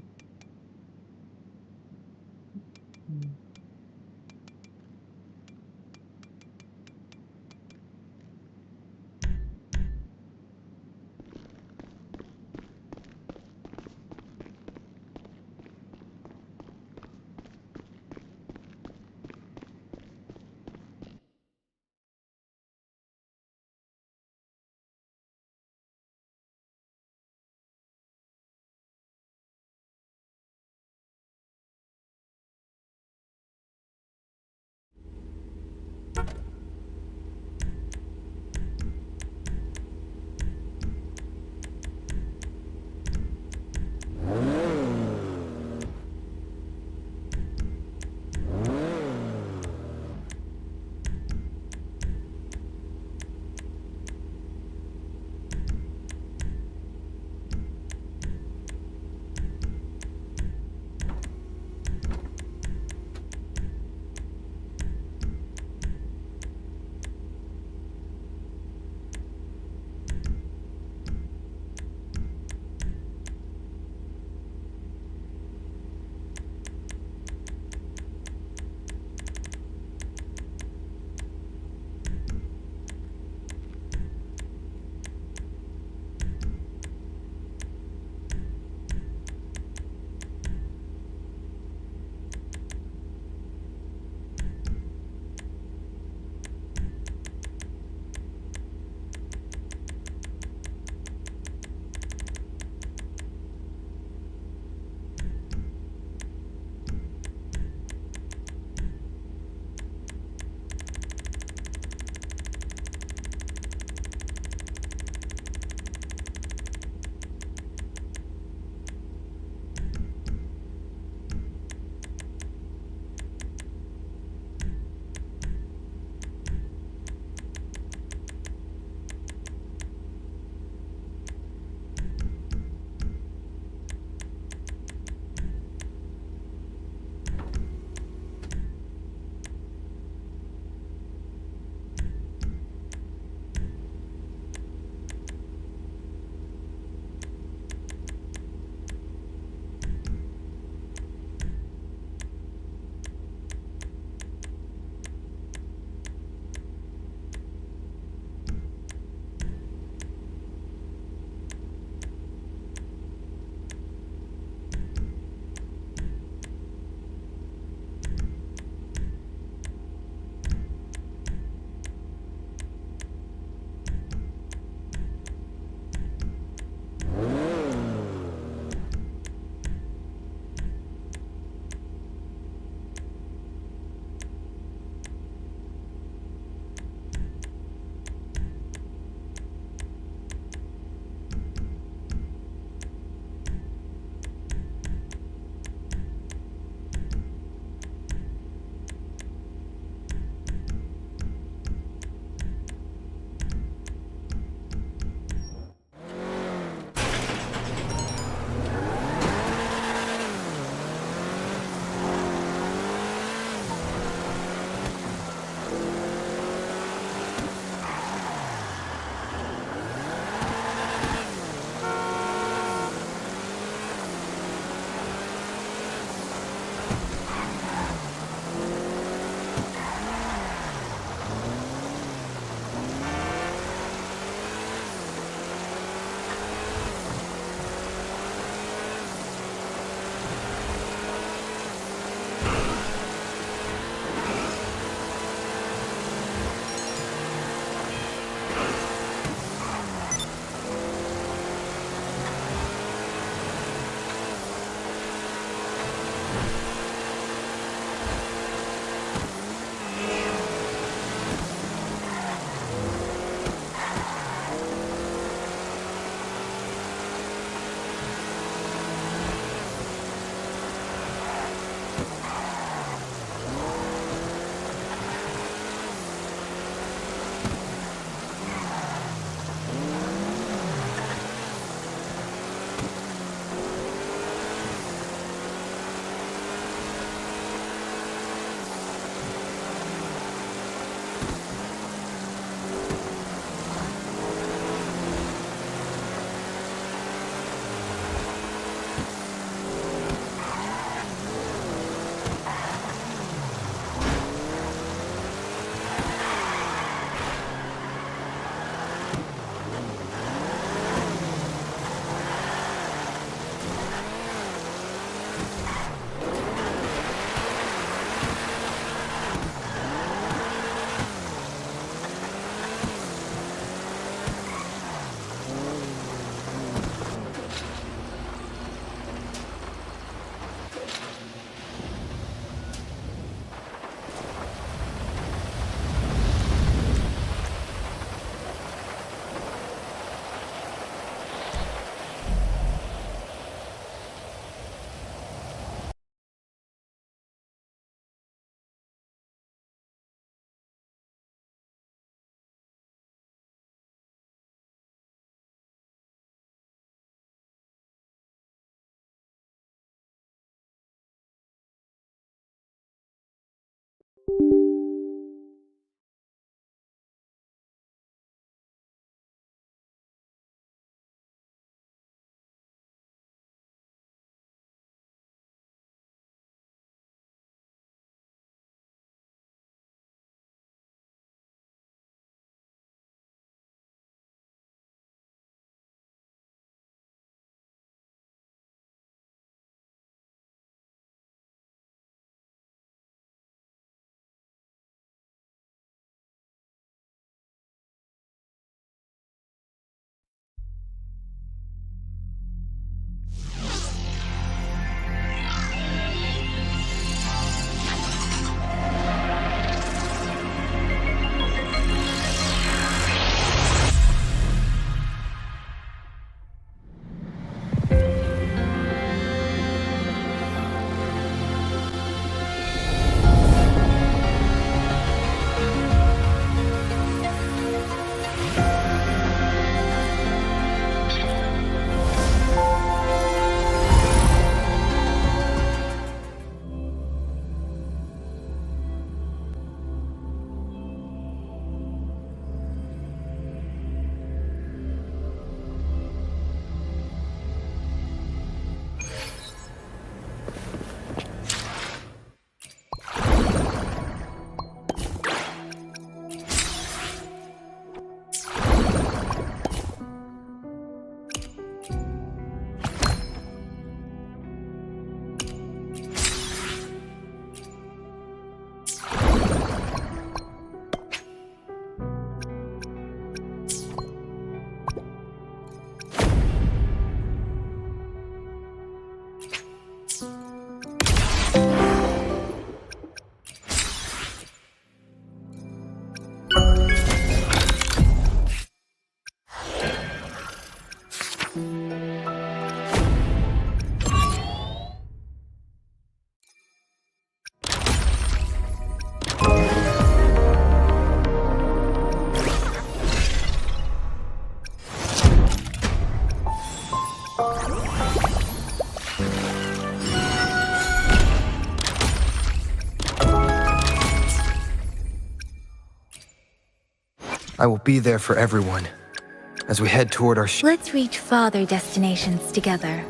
I will be there for everyone as we head toward our Let's reach farther destinations together.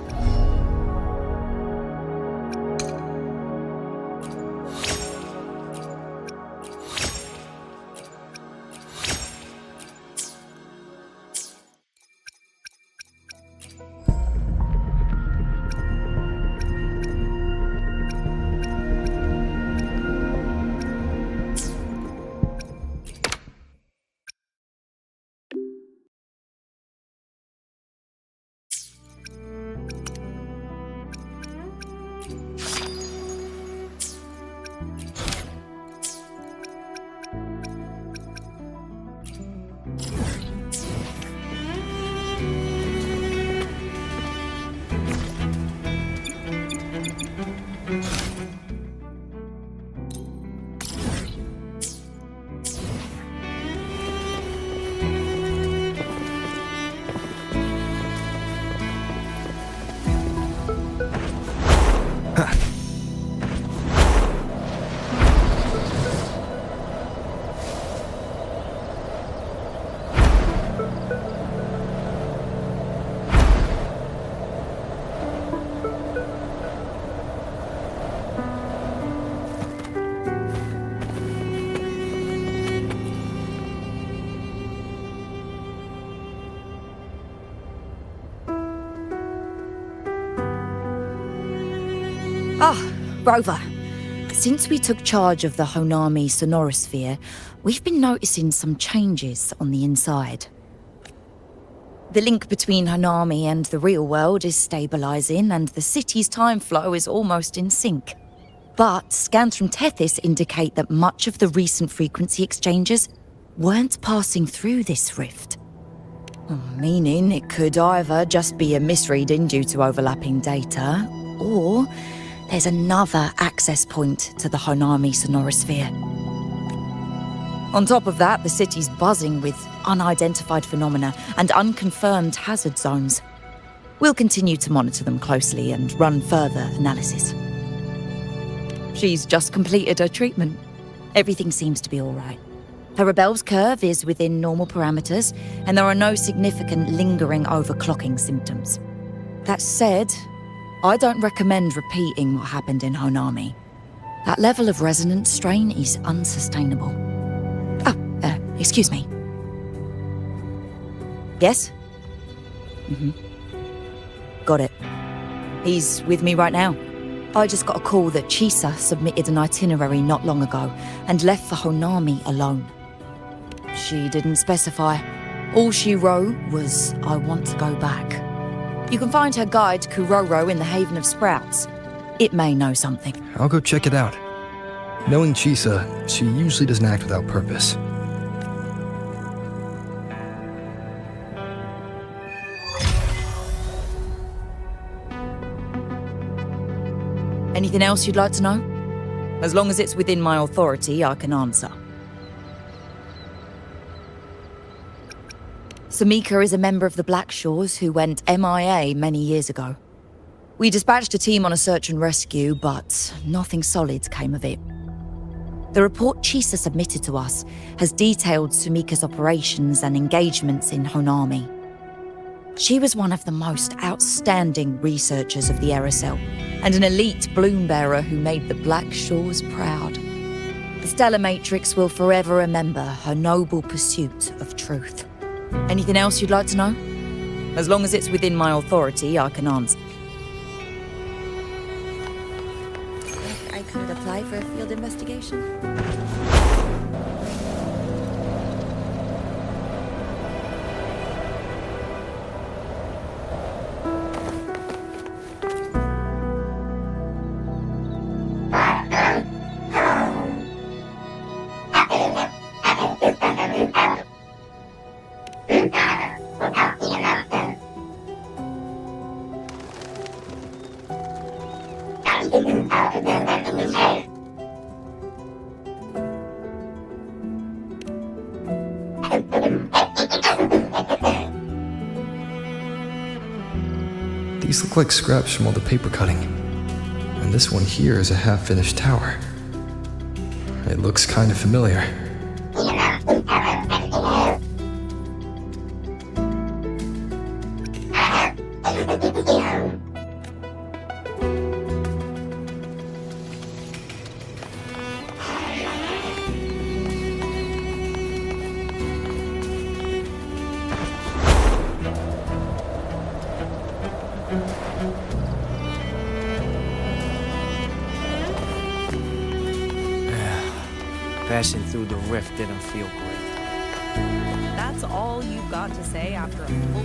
Rover, since we took charge of the Honami sonorosphere, we've been noticing some changes on the inside. The link between Honami and the real world is stabilizing, and the city's time flow is almost in sync. But scans from Tethys indicate that much of the recent frequency exchanges weren't passing through this rift. Meaning it could either just be a misreading due to overlapping data, or there's another access point to the Honami sonorosphere. On top of that, the city's buzzing with unidentified phenomena and unconfirmed hazard zones. We'll continue to monitor them closely and run further analysis. She's just completed her treatment. Everything seems to be all right. Her Rebel's curve is within normal parameters, and there are no significant lingering overclocking symptoms. That said, I don't recommend repeating what happened in Honami. That level of resonance strain is unsustainable. Excuse me. Yes? Got it. He's with me right now. I just got a call that Chisa submitted an itinerary not long ago and left for Honami alone. She didn't specify. All she wrote was, "I want to go back." You can find her guide, Kuroro, in the Haven of Sprouts. It may know something. I'll go check it out. Knowing Chisa, she usually doesn't act without purpose. Anything else you'd like to know? As long as it's within my authority, I can answer. Samika is a member of the Blackshores who went MIA many years ago. We dispatched a team on a search and rescue, but nothing solid came of it. The report Chisa submitted to us has detailed Sumika's operations and engagements in Honami. She was one of the most outstanding researchers of the Aerocell, and an elite bloom bearer who made the Blackshores proud. The Stellar Matrix will forever remember her noble pursuit of truth. Anything else you'd like to know? As long as it's within my authority, I can answer. I could apply for a field investigation. These look like scraps from all the paper cutting. And this one here is a half-finished tower. It looks kind of familiar. Passing through the rift didn't feel great. That's all you've got to say after a full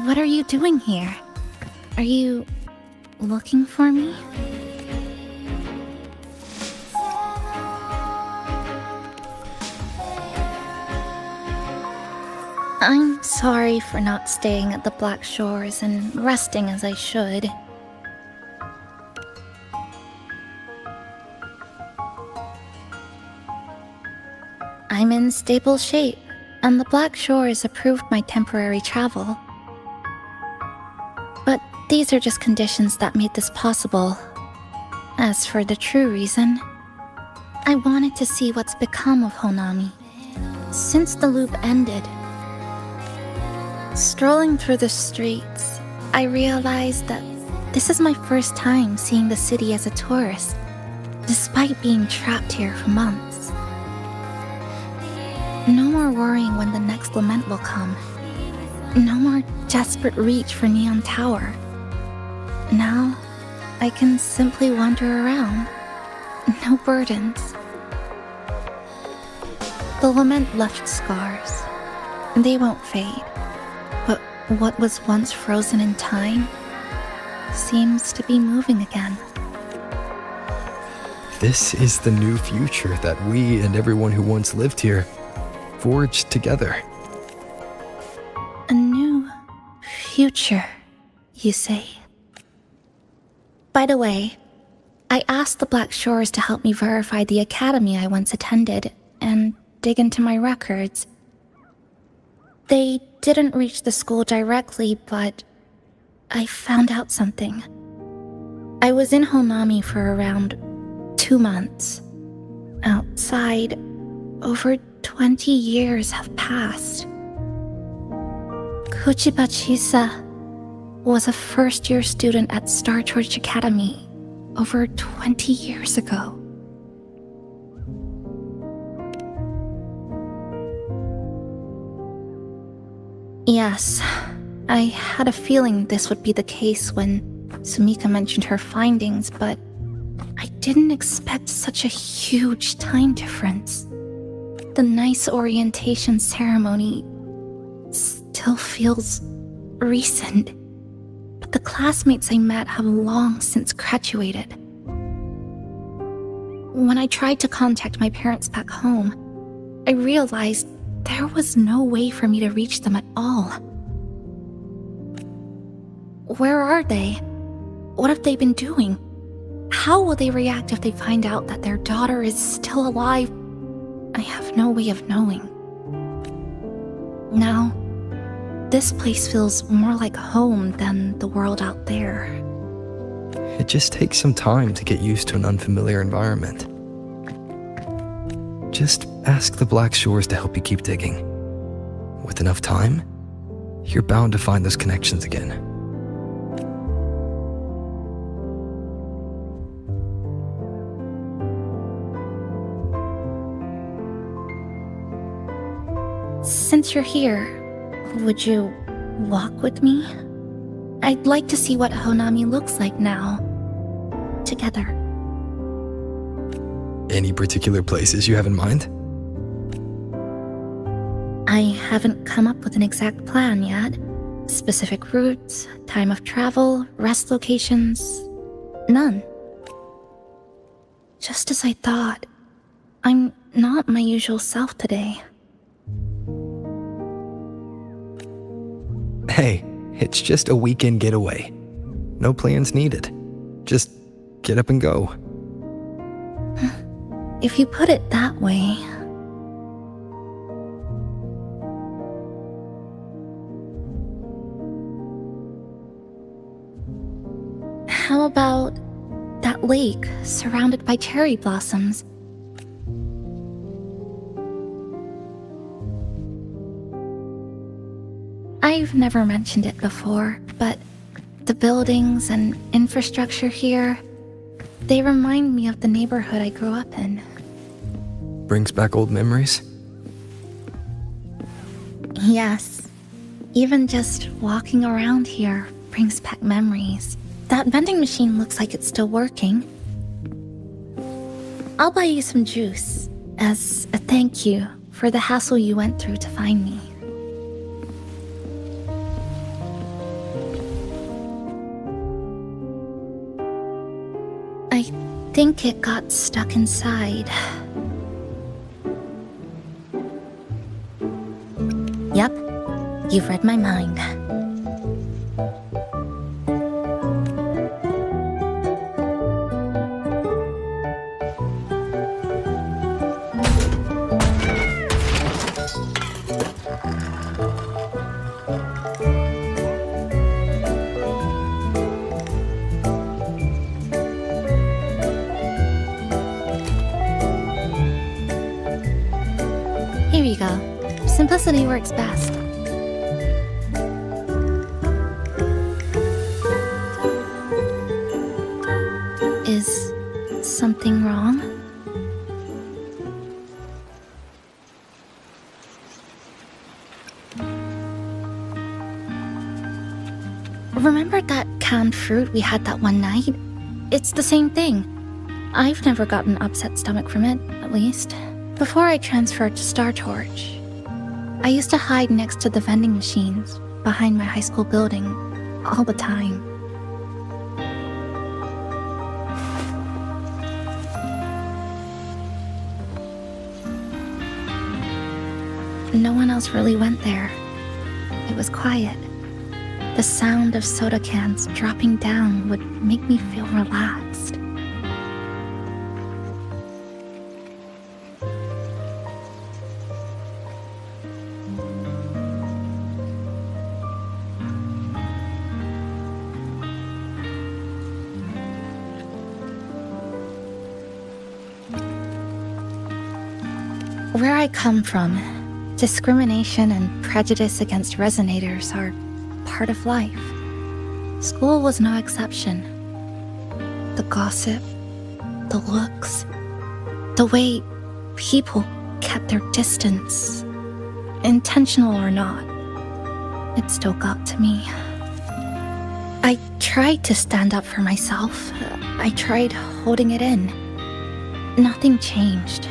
What are you doing here? Are you looking for me? I'm sorry for not staying at the Black Shores and resting as I should. I'm in stable shape, and the Black Shores approved my temporary travel. But these are just conditions that made this possible. As for the true reason, I wanted to see what's become of Honami. Since the loop ended, strolling through the streets, I realized that this is my first time seeing the city as a tourist, despite being trapped here for months. No more worrying when the next lament will come. No more desperate reach for Neon Tower. Now, I can simply wander around. No burdens. The lament left scars. They won't fade. But what was once frozen in time seems to be moving again. This is the new future that we and everyone who once lived here forged together. A new future, you say? By the way, I asked the Black Shores to help me verify the academy I once attended and dig into my records. They didn't reach the school directly, but I found out something. I was in Honami for around 2 months. Outside, over 20 years have passed. Kuchiba Chisa was a first-year student at Star Church Academy over 20 years ago. Yes, I had a feeling this would be the case when Sumika mentioned her findings, but I didn't expect such a huge time difference. The nice orientation ceremony still feels recent, but the classmates I met have long since graduated. When I tried to contact my parents back home, I realized There was no way for me to reach them at all. Where are they? What have they been doing? How will they react if they find out that their daughter is still alive? I have no way of knowing. Now, this place feels more like home than the world out there. It just takes some time to get used to an unfamiliar environment. Just ask the Black Shores to help you keep digging. With enough time, you're bound to find those connections again. Since you're here, would you walk with me? I'd like to see what Honami looks like now. Together. Any particular places you have in mind? I haven't come up with an exact plan yet. Specific routes, time of travel, rest locations. None. Just as I thought. I'm not my usual self today. Hey, it's just a weekend getaway. No plans needed. Just get up and go. If you put it that way. How about that lake surrounded by cherry blossoms? I've never mentioned it before, but the buildings and infrastructure here, they remind me of the neighborhood I grew up in. Brings back old memories? Yes. Even just walking around here brings back memories. That vending machine looks like it's still working. I'll buy you some juice as a thank you for the hassle you went through to find me. I think it got stuck inside. Yep, you've read my mind. Here you go. Simplicity works best. Is something wrong? Remember that canned fruit we had that one night? It's the same thing. I've never gotten upset stomach from it, at least. Before I transferred to Star Torch, I used to hide next to the vending machines behind my high school building all the time. No one else really went there. It was quiet. The sound of soda cans dropping down would make me feel relaxed. Where I come from, discrimination and prejudice against resonators are part of life. School was no exception. The gossip, the looks, the way people kept their distance, intentional or not, it still got to me. I tried to stand up for myself. I tried holding it in. Nothing changed.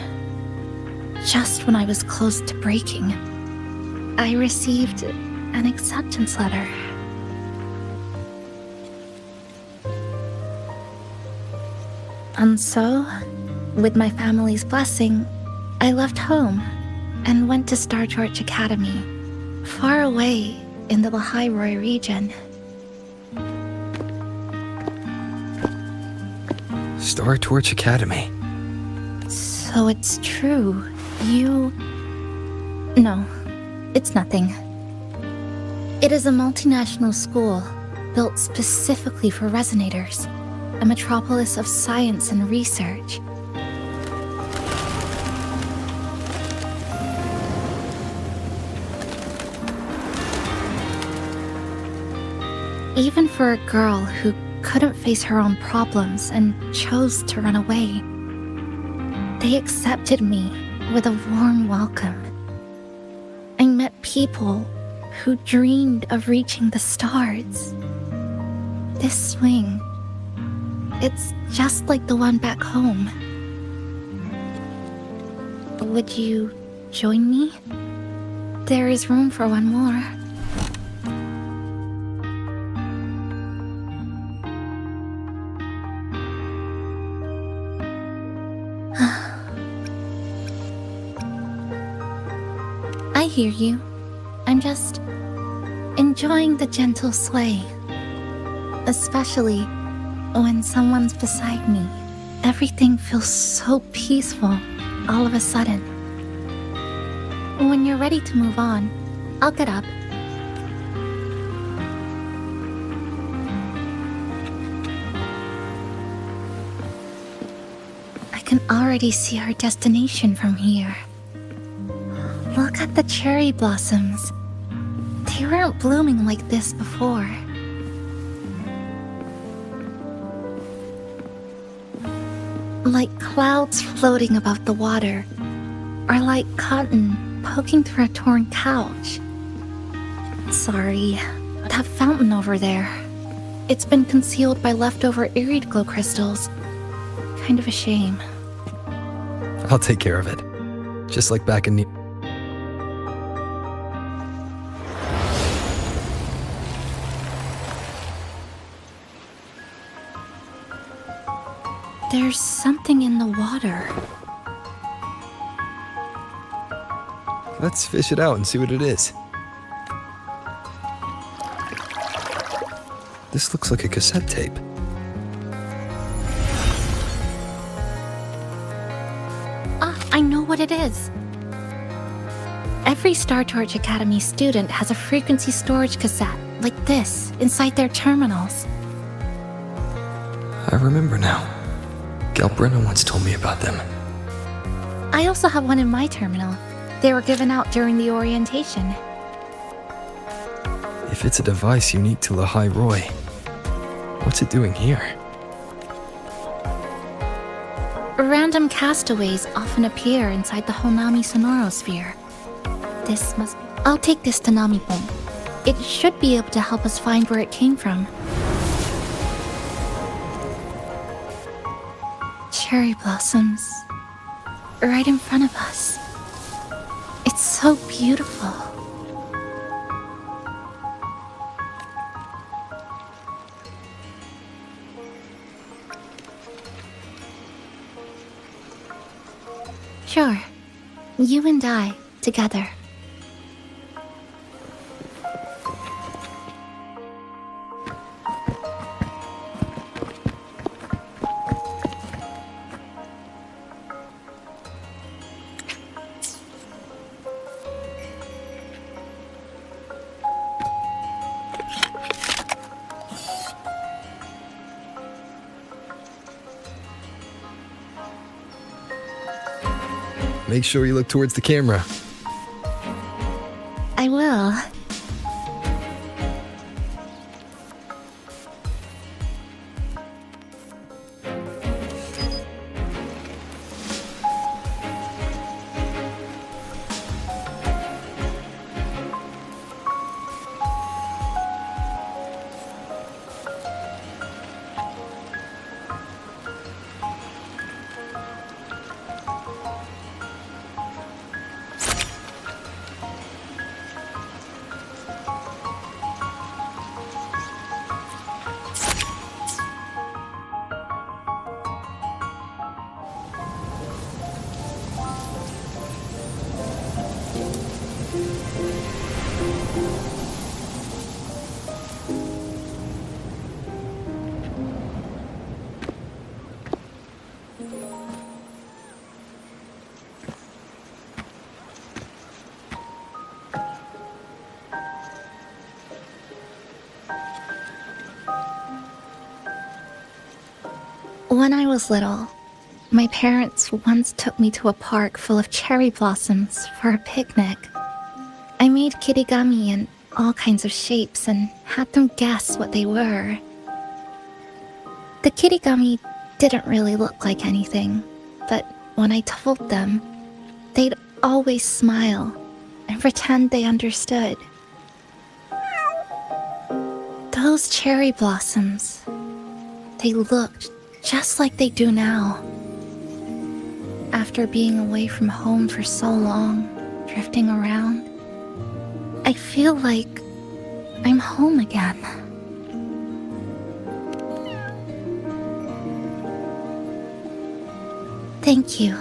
Just when I was close to breaking, I received an acceptance letter. And so, with my family's blessing, I left home and went to Star Torch Academy, far away in the Lahairoi region. Star Torch Academy. So it's true. You... No, it's nothing. It is a multinational school built specifically for resonators, a metropolis of science and research. Even for a girl who couldn't face her own problems and chose to run away, they accepted me with a warm welcome. I met people who dreamed of reaching the stars. This swing, it's just like the one back home. Would you join me? There is room for one more. I hear you. I'm just enjoying the gentle sway. Especially when someone's beside me. Everything feels so peaceful all of a sudden. When you're ready to move on, I'll get up. I can already see our destination from here. Look at the cherry blossoms. They weren't blooming like this before. Like clouds floating above the water, or like cotton poking through a torn couch. Sorry, that fountain over there. It's been concealed by leftover irid glow crystals. Kind of a shame. I'll take care of it. Just like back in There's something in the water. Let's fish it out and see what it is. This looks like a cassette tape. I know what it is. Every Star Torch Academy student has a frequency storage cassette like this inside their terminals. I remember now. Galbrenna once told me about them. I also have one in my terminal. They were given out during the orientation. If it's a device unique to Lahairoi, what's it doing here? Random castaways often appear inside the Honami sonorosphere. This must be... I'll take this to Namipon. It should be able to help us find where it came from. Cherry blossoms. Right in front of us. It's so beautiful. Sure. You and I, together. Make sure you look towards the camera. I will. When I was little, my parents once took me to a park full of cherry blossoms for a picnic. I made kirigami in all kinds of shapes and had them guess what they were. The kirigami didn't really look like anything, but when I told them, they'd always smile and pretend they understood. Those cherry blossoms, they looked just like they do now. After being away from home for so long, drifting around, I feel like I'm home again. Thank you,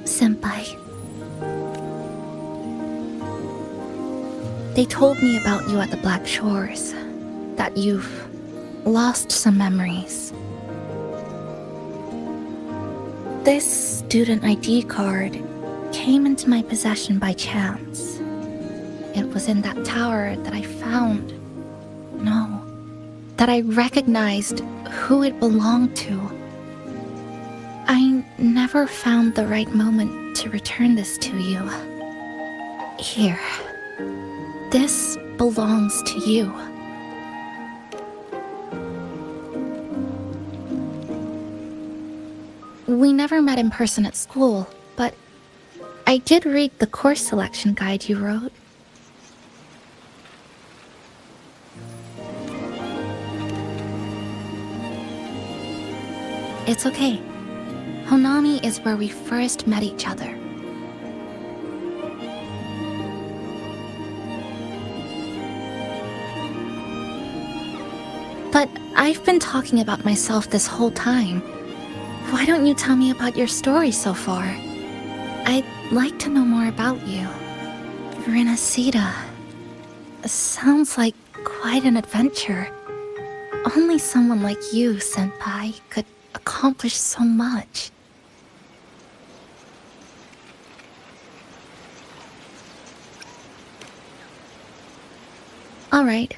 Senpai. They told me about you at the Black Shores, that you've lost some memories. This student ID card came into my possession by chance. It was in that tower that I found. No, that I recognized who it belonged to. I never found the right moment to return this to you. Here. This belongs to you. We never met in person at school, but I did read the course selection guide you wrote. It's okay. Honami is where we first met each other. But I've been talking about myself this whole time. Why don't you tell me about your story so far? I'd like to know more about you. Rinasida. Sounds like quite an adventure. Only someone like you, Senpai, could accomplish so much. Alright.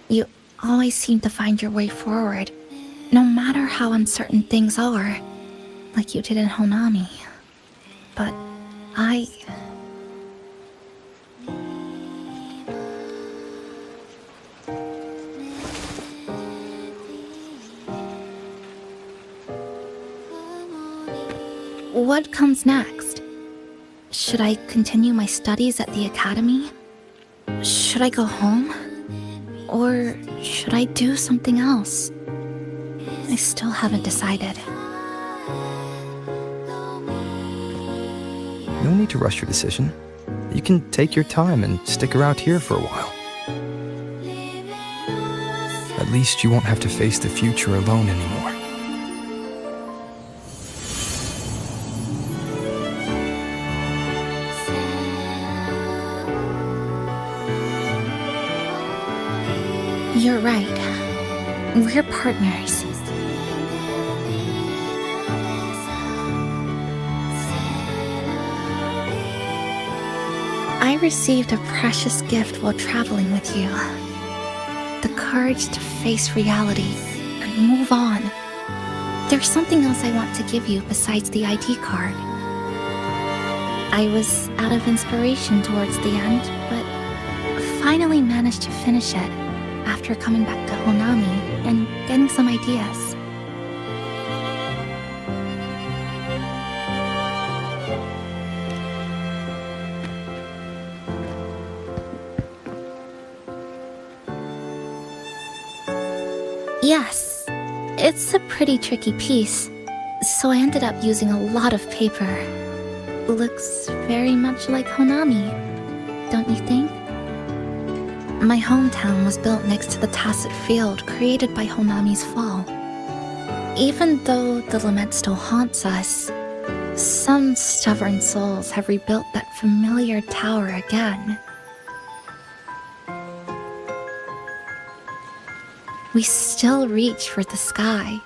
You always seem to find your way forward, no matter how uncertain things are, like you did in Honami. But I... What comes next? Should I continue my studies at the academy? Should I go home? Or should I do something else? I still haven't decided. No need to rush your decision. You can take your time and stick around here for a while. At least you won't have to face the future alone anymore. You're right. We're partners. I received a precious gift while traveling with you. The courage to face reality and move on. There's something else I want to give you besides the ID card. I was out of inspiration towards the end, but finally managed to finish it after coming back to Honami and getting some ideas. Yes, it's a pretty tricky piece, so I ended up using a lot of paper. Looks very much like Honami, don't you think? My hometown was built next to the tacit field created by Honami's fall. Even though the lament still haunts us, some stubborn souls have rebuilt that familiar tower again. We still reach for the sky,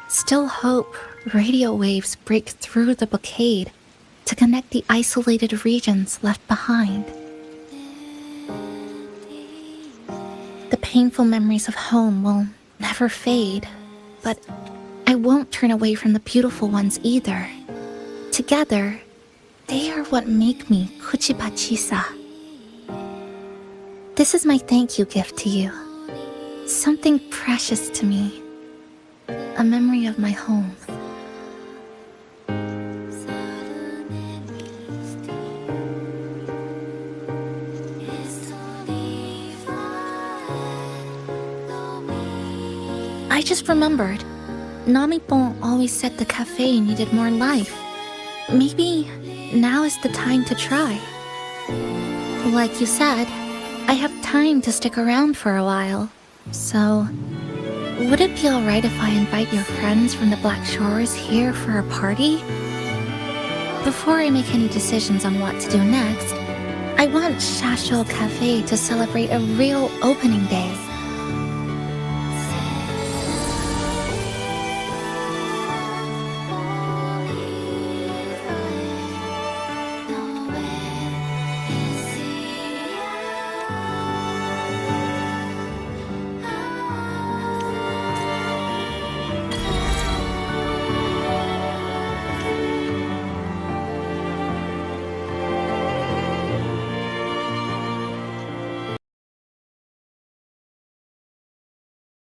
still hope radio waves break through the blockade to connect the isolated regions left behind. The painful memories of home will never fade, but I won't turn away from the beautiful ones either. Together, they are what make me Kuchiba Chisa. This is my thank you gift to you. Something precious to me. A memory of my home. I just remembered. Namipon always said the cafe needed more life. Maybe now is the time to try. Like you said, I have time to stick around for a while. So, would it be alright if I invite your friends from the Black Shores here for a party? Before I make any decisions on what to do next, I want Shasho Cafe to celebrate a real opening day.